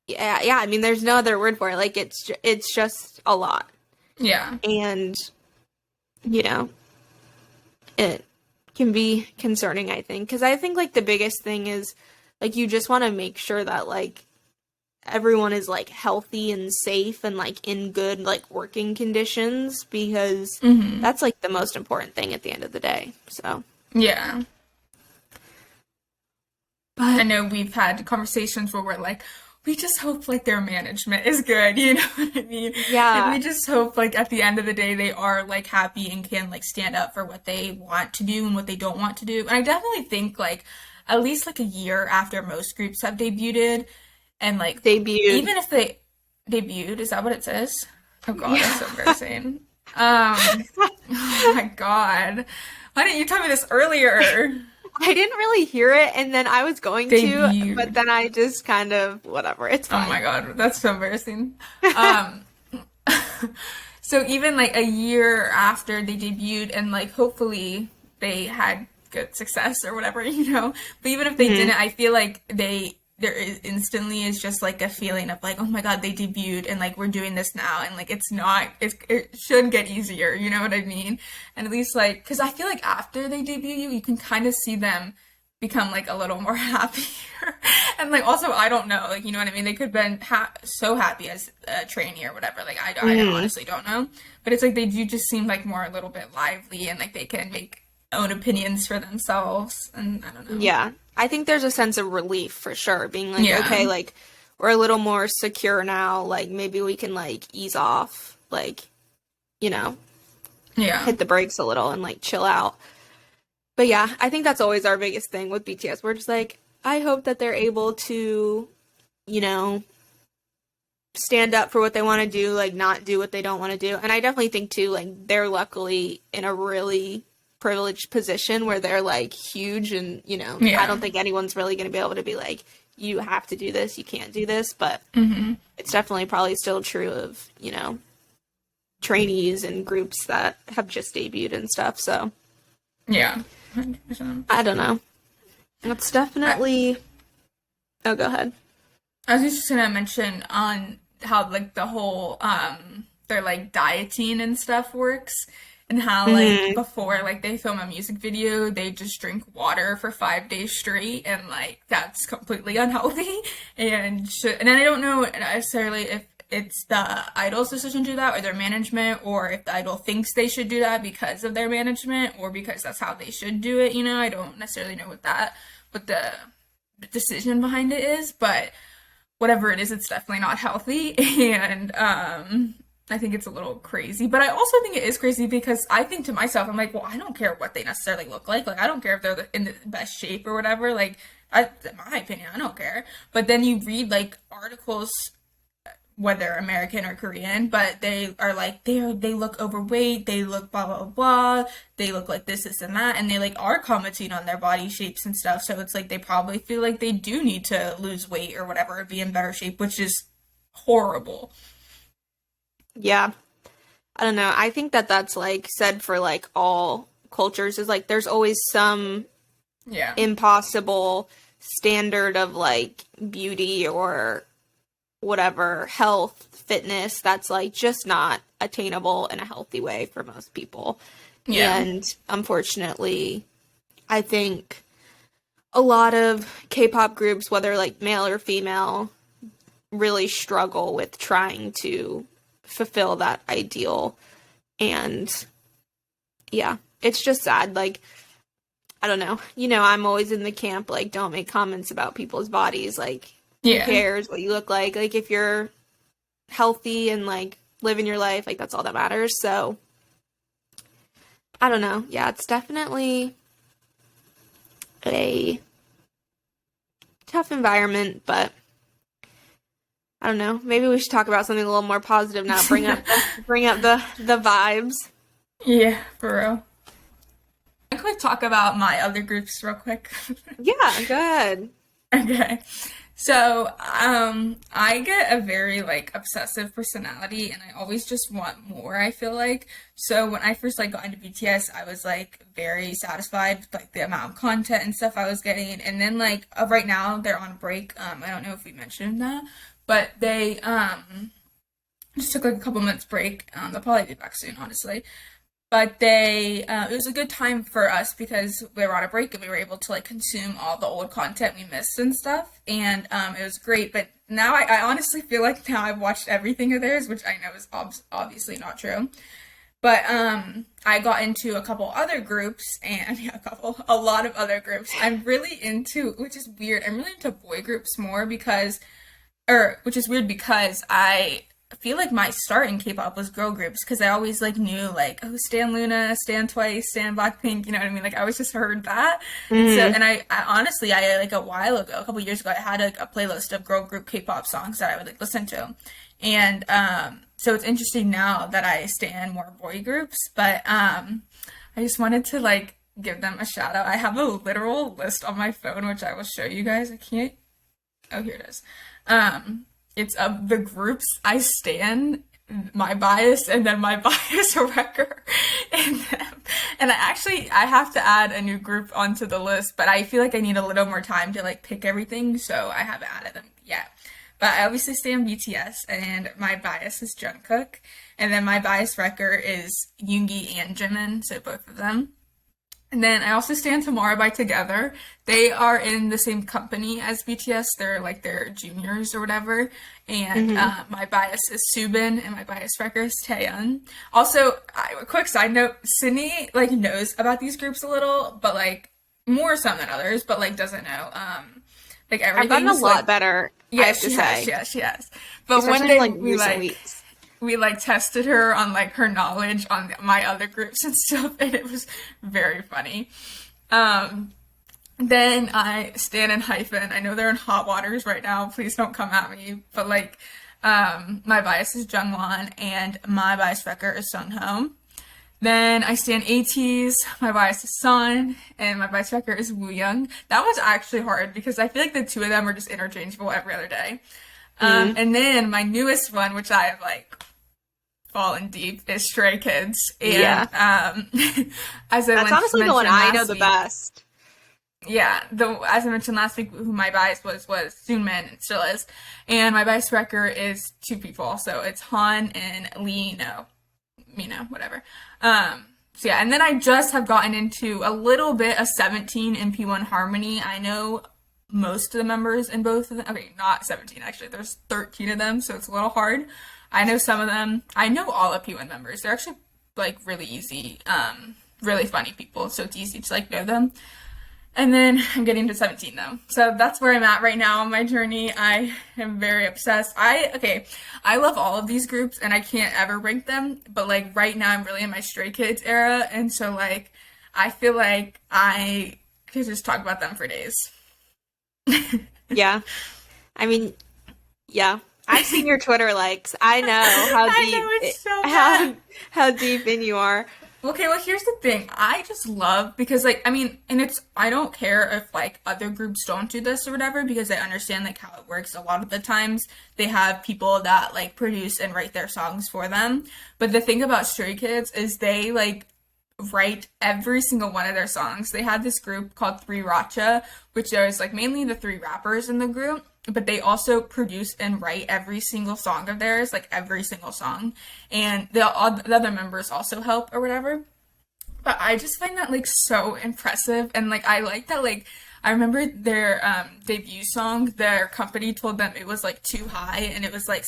yeah, I mean there's no other word for it. Like it's just a lot. Yeah. And you know, it can be concerning, I think, because I think like the biggest thing is like you just want to make sure that like everyone is like healthy and safe and like in good like working conditions, because that's like the most important thing at the end of the day. So Yeah. I but know we've had conversations where we're like, we just hope like their management is good, you know what I mean? Like yeah, we just hope like at the end of the day they are like happy and can like stand up for what they want to do and what they don't want to do. And I definitely think like at least like a year after most groups have debuted, and like debuted. even if they debuted, is that what it says? Oh God, that's so Yeah. embarrassing. Oh my God. Why didn't you tell me this earlier? I didn't really hear it, and then I was going to, but Debuted. then I just kind of whatever. It's Oh my fine. God, that's so embarrassing. Um, so even like a year after they debuted, and like hopefully they had good success or whatever, you know. But even if they hmm didn't, I feel like there is instantly is just like a feeling of like, oh my God, they debuted and like we're doing this now, and like it should get easier, you know what I mean? And at least like, because I feel like after they debut you can kind of see them become like a little more happier. And like also I don't know, like you know what I mean, they could have been so happy as a trainee or whatever, like I hmm honestly don't know, but it's like they do just seem like more a little bit lively, and like they can make own opinions for themselves, and I don't know. Yeah. I think there's a sense of relief for sure, being like, Yeah. okay, like we're a little more secure now, like maybe we can like ease off, like, you know, Yeah. hit the brakes a little and like chill out. But yeah, I think that's always our biggest thing with BTS. We're just like, I hope that they're able to, you know, stand up for what they want to do, like not do what they don't want to do. And I definitely think too, like they're luckily in a really privileged position where they're like huge, and you know, I Yeah. don't think anyone's really going to be able to be like, you have to do this, you can't do this. But it's definitely probably still true of, you know, trainees and groups that have just debuted and stuff. So Yeah. 100%. I don't know. It's definitely. Oh, go ahead. I was just gonna mention on how like the whole their like dieting and stuff works, and how like hmm before like they film a music video they just drink water for 5 days straight, and like that's completely unhealthy and I don't know necessarily if it's the idol's decision to do that or their management, or if the idol thinks they should do that because of their management or because that's how they should do it, you know. I don't necessarily know what the decision behind it is, but whatever it is, it's definitely not healthy. And I think it's a little crazy. But I also think it is crazy because I think to myself, I'm like, well, I don't care what they necessarily look like. Like, I don't care if they're in the best shape or whatever. Like, in my opinion, I don't care. But then you read like articles whether American or Korean, but they are like they look overweight, they look blah blah blah, they look like this and that, and they like are commenting on their body shapes and stuff. So it's like they probably feel like they do need to lose weight or whatever, or be in better shape, which is horrible. Yeah. I don't know. I think that that's like said for like all cultures is like there's always some Yeah. impossible standard of like beauty or whatever health, fitness that's like just not attainable in a healthy way for most people. Yeah. And unfortunately, I think a lot of K-pop groups, whether like male or female, really struggle with trying to fulfill that ideal. And yeah, it's just sad. Like, I don't know. I'm always in the camp, like, don't make comments about people's bodies. Like, who Yeah. cares what you look like? Like, if you're healthy and, like, living your life, like, that's all that matters. So, I don't know. Yeah, it's definitely a tough environment, but I don't know. Maybe we should talk about something a little more positive now. Bring up the vibes. Yeah, for real. I could talk about my other groups real quick. Yeah, good. Okay. So, I get a very like obsessive personality and I always just want more, I feel like. So when I first like got into BTS, I was like very satisfied with like the amount of content and stuff I was getting. And then like right now they're on break. I don't know if we mentioned that, but they just took like a couple months break. They'll probably be back soon, honestly. But it was a good time for us because we were on a break and we were able to like consume all the old content we missed and stuff. And it was great. But now I honestly feel like now I've watched everything of theirs, which I know is obviously not true. But I got into a couple other groups and yeah, a lot of other groups. I'm really into, which is weird. I'm really into boy groups more which is weird because I feel like my start in K-pop was girl groups because I always like knew like oh Stan Luna, Stan Twice, Stan Blackpink, you know what I mean? Like I always just heard that. And so Mm. and I honestly I like a while ago, a couple years ago, I had like a playlist of girl group K-pop songs that I would like listen to. And so it's interesting now that I stan more boy groups, but I just wanted to like give them a shout out. I have a literal list on my phone which I will show you guys. I can't Oh, here it is. It's of the groups I stan, my bias, and then my bias wrecker in them. And I have to add a new group onto the list, but I feel like I need a little more time to like pick everything, so I haven't added them yet. But I obviously stan BTS, and my bias is Jungkook, and then my bias wrecker is Yoongi and Jimin, so both of them. And then I also stand Tomorrow by Together. They are in the same company as BTS. They're like their juniors or whatever. And Hmm. my bias is Subin, and my bias wrecker is Taeyeon. Also, a quick side note: Sydney like knows about these groups a little, but like more some than others, but like doesn't know. Like I've gotten a everything's lot like better, I yeah, have to say, she has. But one especially in day like recent weeks. we like tested her on like her knowledge on my other groups and stuff, and it was very funny. Um, then I stand in Hyphen. I know they're in hot waters right now. Please don't come at me. But like, my bias is Jungwon, and my bias wrecker is Sunho. Then I stand ATEEZ. My bias is Sun, and my bias wrecker is Wooyoung. That was actually hard because I feel like the two of them are just interchangeable every other day. Mm. And then my newest one, which I have like fallen deep, is Stray Kids. And Yeah. as I That's honestly the one mentioned I know last the week, best. yeah, as I mentioned last week, who my bias was Soonmin and still is, and my bias wrecker is two people, so it's Han and Lee. No, Mina, whatever. So yeah, and then I just have gotten into a little bit of 17 and P1 Harmony. I know most of the members in both of them. Okay, not 17 actually. There's 13 of them, so it's a little hard. I know some of them. I know all of P1 members. They're actually like really easy, really funny people, so it's easy to like know them. And then I'm getting to 17 though. So that's where I'm at right now on my journey. I am very obsessed. I love all of these groups and I can't ever rank them, but like right now I'm really in my Stray Kids era, and so like I feel like I could just talk about them for days. Yeah. I mean, yeah. I've seen your Twitter likes. I know how I deep know, it's so bad. how deep in you are. Okay, well, here's the thing. I just love because, like, I mean, and I don't care if, like, other groups don't do this or whatever because I understand, like, how it works. A lot of the times they have people that, like, produce and write their songs for them. But the thing about Stray Kids is they, like, write every single one of their songs. They had this group called Three Racha, which there's, like, mainly the three rappers in the group. But they also produce and write every single song of theirs, like every single song. And the other members also help or whatever. But I just find that like so impressive. And like I like that like I remember their debut song, their company told them it was like too high and it was like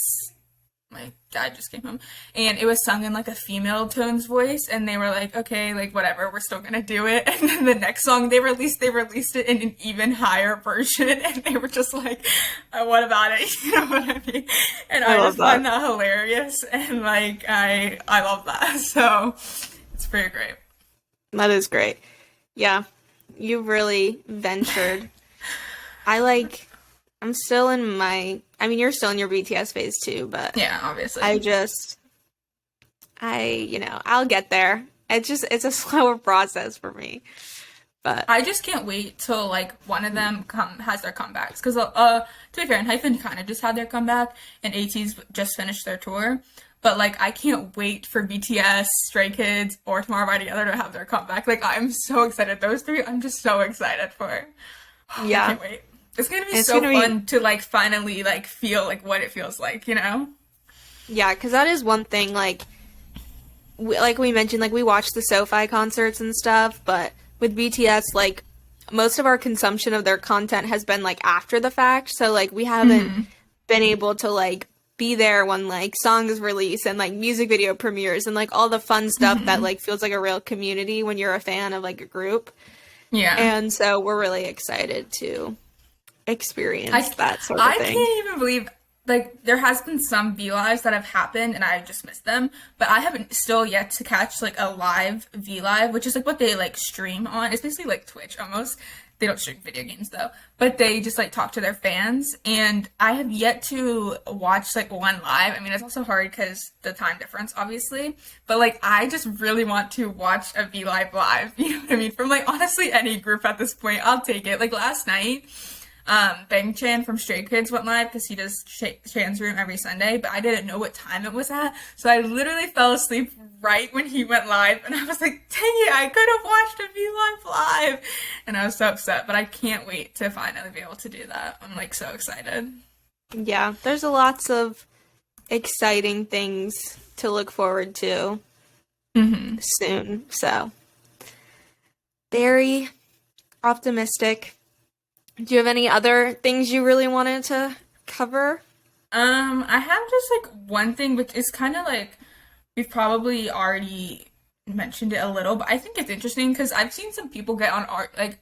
my dad just came home and it was sung in like a female tone's voice and they were like, okay, like whatever, we're still gonna do it. And then the next song they released it in an even higher version and they were just like, what about it? You know what I mean? And I just find that hilarious and like I love that. So it's pretty great. That is great. Yeah. You really ventured. I'm still in you're still in your BTS phase too, but yeah, obviously. I'll get there. It's a slower process for me. But I just can't wait till like one of them has their comebacks. Because to be fair, Hyphen kind of just had their comeback and ATEEZ just finished their tour. But like I can't wait for BTS, Stray Kids, or Tomorrow by Together to have their comeback. Like I'm so excited. Those three, I'm just so excited for. Yeah. I can't wait. It's gonna be so fun to like finally like feel like what it feels like, you know? Yeah, because that is one thing. Like we mentioned, like we watch the SoFi concerts and stuff, but with BTS, like most of our consumption of their content has been like after the fact. So like we haven't been able to like be there when like songs release and like music video premieres and like all the fun stuff that like feels like a real community when you're a fan of like a group. Yeah. And so we're really excited to experience that sort of thing. I can't even believe like there has been some V Lives that have happened and I just missed them, but I haven't still yet to catch like a live V Live, which is like what they like stream on. It's basically like Twitch almost. They don't stream video games though, but they just like talk to their fans. And I have yet to watch like one live. I mean, it's also hard because the time difference, obviously. But like, I just really want to watch a V Live live. You know what I mean? From like honestly any group at this point, I'll take it. Like last night, Bang Chan from Stray Kids went live because he does Chan's room every Sunday, but I didn't know what time it was at, so I literally fell asleep right when he went live, and I was like, dang it, I could have watched a V Live live, and I was so upset, but I can't wait to finally be able to do that. I'm like so excited. Yeah, there's lots of exciting things to look forward to soon, so very optimistic. Do you have any other things you really wanted to cover? I have just like one thing, which is kind of like we've probably already mentioned it a little, but I think it's interesting because I've seen some people get on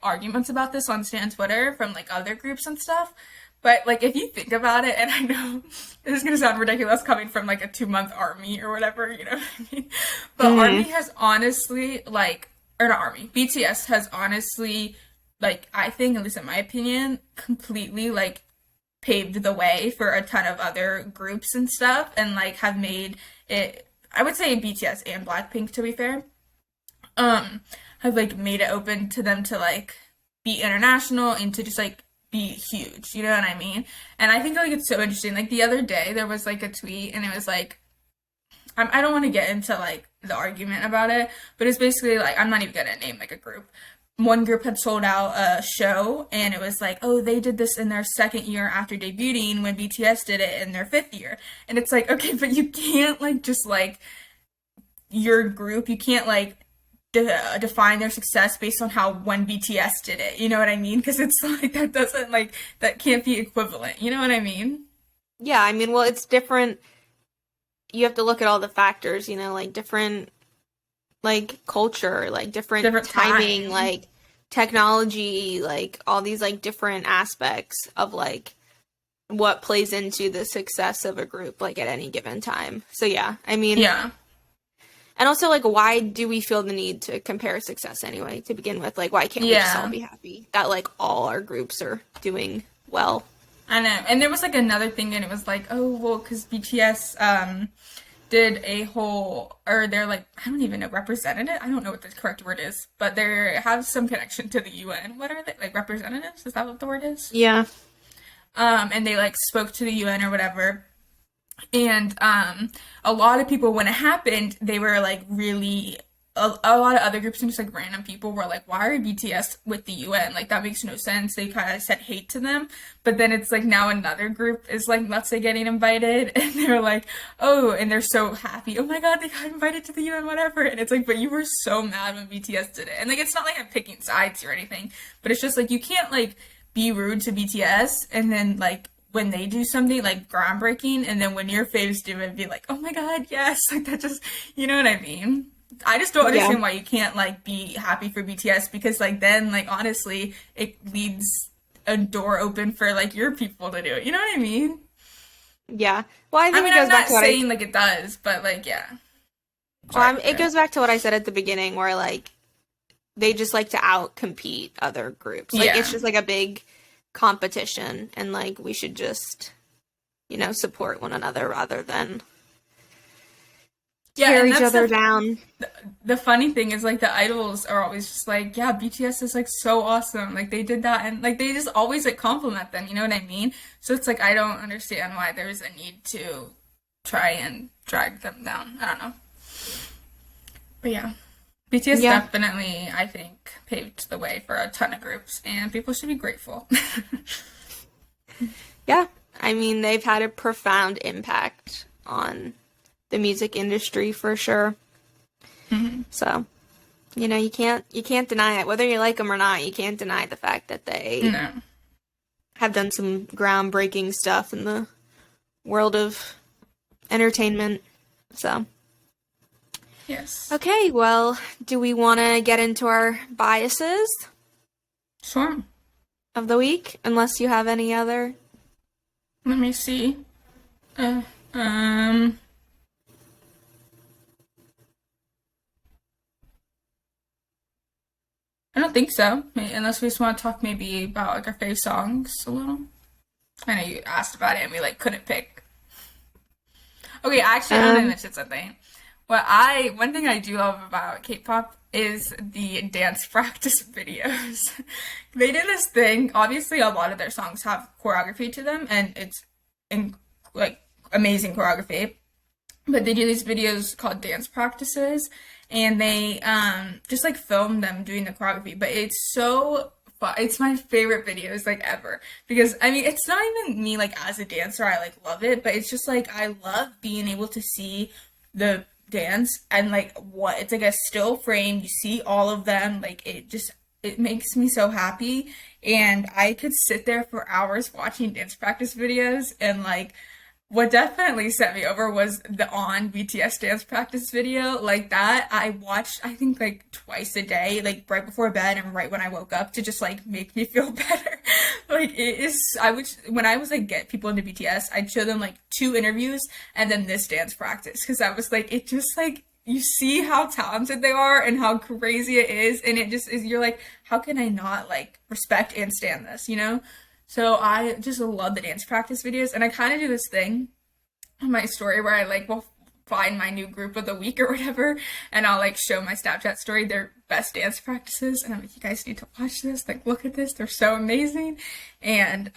arguments about this on Stan Twitter from like other groups and stuff. But like if you think about it, and I know this is gonna sound ridiculous coming from like a 2-month army or whatever, you know what I mean? But army has honestly BTS has honestly, like, I think, at least in my opinion, completely, like, paved the way for a ton of other groups and stuff, and, like, have made it, I would say BTS and Blackpink, to be fair, have, like, made it open to them to, like, be international and to just, like, be huge, you know what I mean? And I think, like, it's so interesting. Like, the other day, there was, like, a tweet, and it was, like, I don't want to get into, like, the argument about it, but it's basically, like, I'm not even gonna name, like, a group. One group had sold out a show, and it was like, oh, they did this in their 2nd year after debuting when BTS did it in their 5th year. And it's like, okay, but you can't, like, just, like, your group, you can't, like, define their success based on how when BTS did it. You know what I mean? Because it's like, that doesn't, like, that can't be equivalent. You know what I mean? Yeah, I mean, well, it's different. You have to look at all the factors, you know, like, different, like, culture, like, different timing, like, technology, like, all these, like, different aspects of, like, what plays into the success of a group, like, at any given time. So, yeah, I mean... Yeah. And also, like, why do we feel the need to compare success anyway, to begin with? Like, why can't we just all be happy that, like, all our groups are doing well? I know. And there was like another thing, and it was like, oh, well, because BTS did a whole, or they're like, I don't even know, representative? I don't know what the correct word is, but they have some connection to the UN. What are they? Like representatives? Is that what the word is? Yeah. And they like spoke to the UN or whatever. And a lot of people, when it happened, they were like really, a lot of other groups and just like random people were like, why are BTS with the UN? Like, that makes no sense. They kind of said hate to them. But then it's like now another group is like, let's say, getting invited. And they're like, oh, and they're so happy. Oh my God, they got invited to the UN, whatever. And it's like, but you were so mad when BTS did it. And like, it's not like I'm picking sides or anything, but it's just like, you can't like be rude to BTS and then like, when they do something like groundbreaking, and then when your faves do it, be like, oh my God, yes, like that just, you know what I mean? I just don't understand why you can't like be happy for BTS, because like then like honestly, it leaves a door open for like your people to do it. You know what I mean? Yeah. Well, I think mean, it goes I'm back not to what saying like it does, but like yeah. well, it goes back to what I said at the beginning, where like they just like to out compete other groups. Like it's just like a big competition, and like we should just, you know, support one another rather than tear each other down. The funny thing is like the idols are always just like, yeah, BTS is like so awesome, like they did that, and like they just always like compliment them, you know what I mean? So it's like I don't understand why there's a need to try and drag them down. I don't know, but yeah, BTS definitely, I think, paved the way for a ton of groups, and people should be grateful. Yeah, I mean, they've had a profound impact on the music industry for sure. Mm-hmm. So, you know, you can't deny it. Whether you like them or not, you can't deny the fact that they have done some groundbreaking stuff in the world of entertainment. So, yes. Okay, well, do we want to get into our biases? Sure. Of the week, unless you have any other. Let me see. I don't think so. Unless we just want to talk maybe about like our favorite songs a little. I know you asked about it and we like couldn't pick. Okay, actually, I'm gonna mention something. One thing I do love about K-pop is the dance practice videos. They did this thing. Obviously, a lot of their songs have choreography to them, and it's like amazing choreography. But they do these videos called dance practices, and they just like film them doing the choreography. But it's so fun. It's my favorite videos like ever, because I mean, it's not even me like as a dancer, I like love it, but it's just like I love being able to see the dance and like what it's like a still frame, you see all of them, like it makes me so happy, and I could sit there for hours watching dance practice videos. And like what definitely set me over was the On BTS dance practice video. Like that I watched, I think like twice a day, like right before bed and right when I woke up, to just like make me feel better. Like it is, when I was like get people into BTS, I'd show them like 2 interviews and then this dance practice, because I was like, it just like, you see how talented they are and how crazy it is, and it just is, you're like, how can I not like respect and stand this, you know? So I just love the dance practice videos, and I kind of do this thing on my story where I like will find my new group of the week or whatever, and I'll like show my Snapchat story their best dance practices, and I'm like, you guys need to watch this, like look at this, they're so amazing. And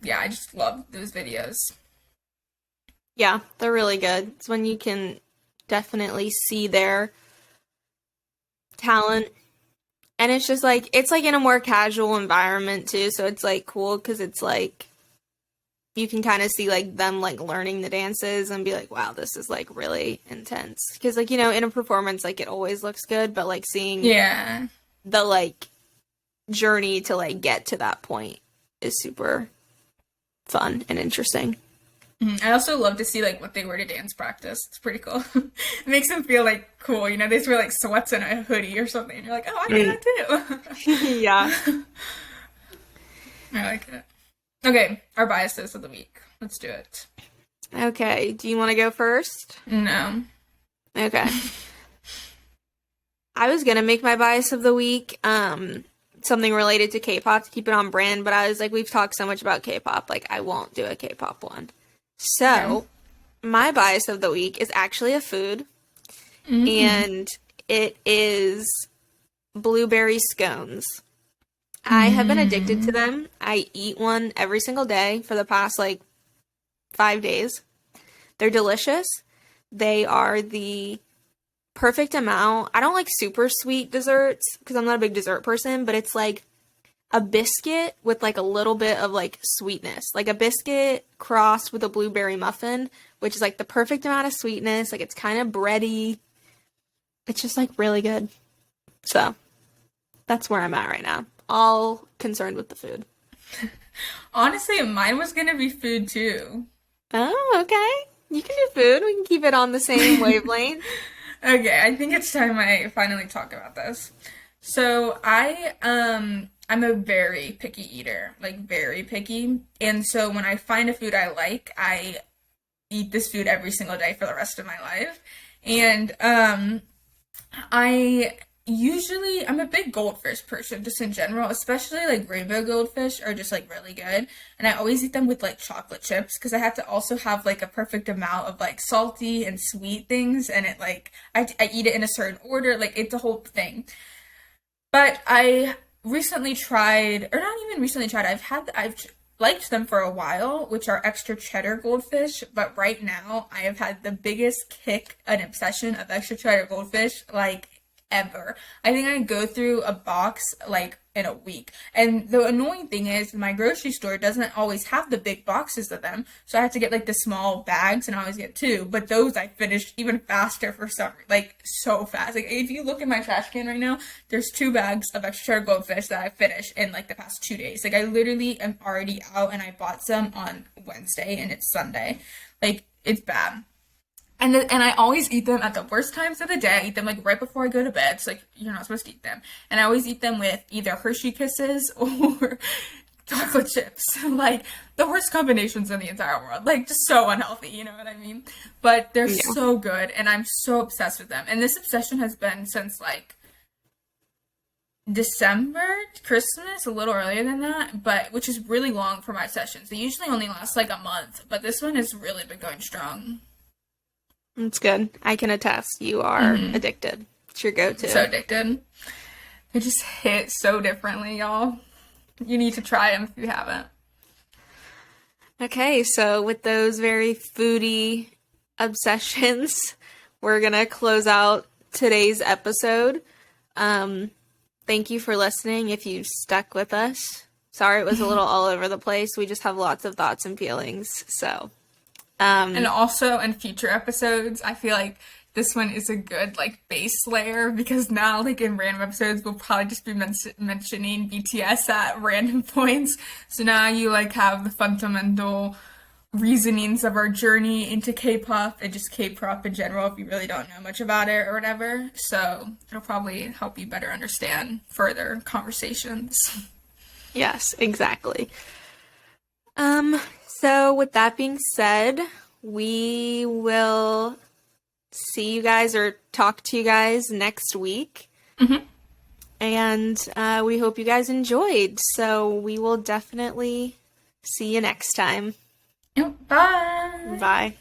yeah, I just love those videos. Yeah, they're really good. It's when you can definitely see their talent. And it's just like, it's like in a more casual environment too, so it's like cool, because it's like you can kind of see like them like learning the dances and be like, wow, this is like really intense. Because like, you know, in a performance, like it always looks good, but like seeing the like journey to like get to that point is super fun and interesting. I also love to see like what they wear to dance practice. It's pretty cool. It makes them feel like cool, you know, they just wear like sweats and a hoodie or something, and you're like, oh, I do that too. Yeah. I like it. Okay, our biases of the week. Let's do it. Okay, do you want to go first? No. Okay. I was gonna make my bias of the week something related to K-pop to keep it on brand, but I was like, we've talked so much about K-pop, like I won't do a K-pop one. So, my bias of the week is actually a food, and it is blueberry scones. I have been addicted to them. I eat one every single day for the past like 5 days. They're delicious. They are the perfect amount. I don't like super sweet desserts because I'm not a big dessert person, but it's like a biscuit with like a little bit of like sweetness. Like a biscuit crossed with a blueberry muffin, which is like the perfect amount of sweetness. Like it's kind of bready. It's just like really good. So that's where I'm at right now. All concerned with the food. Honestly, mine was gonna be food too. Oh, okay. You can do food. We can keep it on the same wavelength. Okay, I think it's time I finally talk about this. So I'm a very picky eater, like very picky. And so when I find a food I like, I eat this food every single day for the rest of my life. And I'm a big goldfish person just in general, especially like rainbow goldfish are just like really good. And I always eat them with like chocolate chips because I have to also have like a perfect amount of like salty and sweet things. And it like, I eat it in a certain order, like it's a whole thing. But I recently tried, or not even recently tried, I've liked them for a while, which are extra cheddar goldfish, but right now I have had the biggest kick and obsession of extra cheddar goldfish, like ever. I think I go through a box like in a week. And the annoying thing is my grocery store doesn't always have the big boxes of them. So I have to get like the small bags and I always get two. But those I finished even faster for some like so fast. Like if you look in my trash can right now, there's 2 bags of extra cheddar goldfish that I finished in like the past 2 days. Like I literally am already out and I bought some on Wednesday and it's Sunday. Like it's bad. And I always eat them at the worst times of the day. I eat them like right before I go to bed. So like you're not supposed to eat them. And I always eat them with either Hershey Kisses or chocolate chips. Like the worst combinations in the entire world. Like just so unhealthy, you know what I mean? But they're so good and I'm so obsessed with them. And this obsession has been since like December, Christmas, a little earlier than that, but which is really long for my sessions. They usually only last like a month, but this one has really been going strong. It's good. I can attest. You are addicted. It's your go-to. So addicted. They just hit so differently, y'all. You need to try them if you haven't. Okay, so with those very foodie obsessions, we're gonna close out today's episode. Thank you for listening if you stuck with us. Sorry it was a little all over the place. We just have lots of thoughts and feelings, so... and also in future episodes, I feel like this one is a good like base layer because now like in random episodes we'll probably just be mentioning BTS at random points. So now you like have the fundamental reasonings of our journey into K-pop and just K-pop in general if you really don't know much about it or whatever. So it'll probably help you better understand further conversations. Yes, exactly. So with that being said, we will see you guys or talk to you guys next week. And we hope you guys enjoyed. So we will definitely see you next time. Yep, bye. Bye.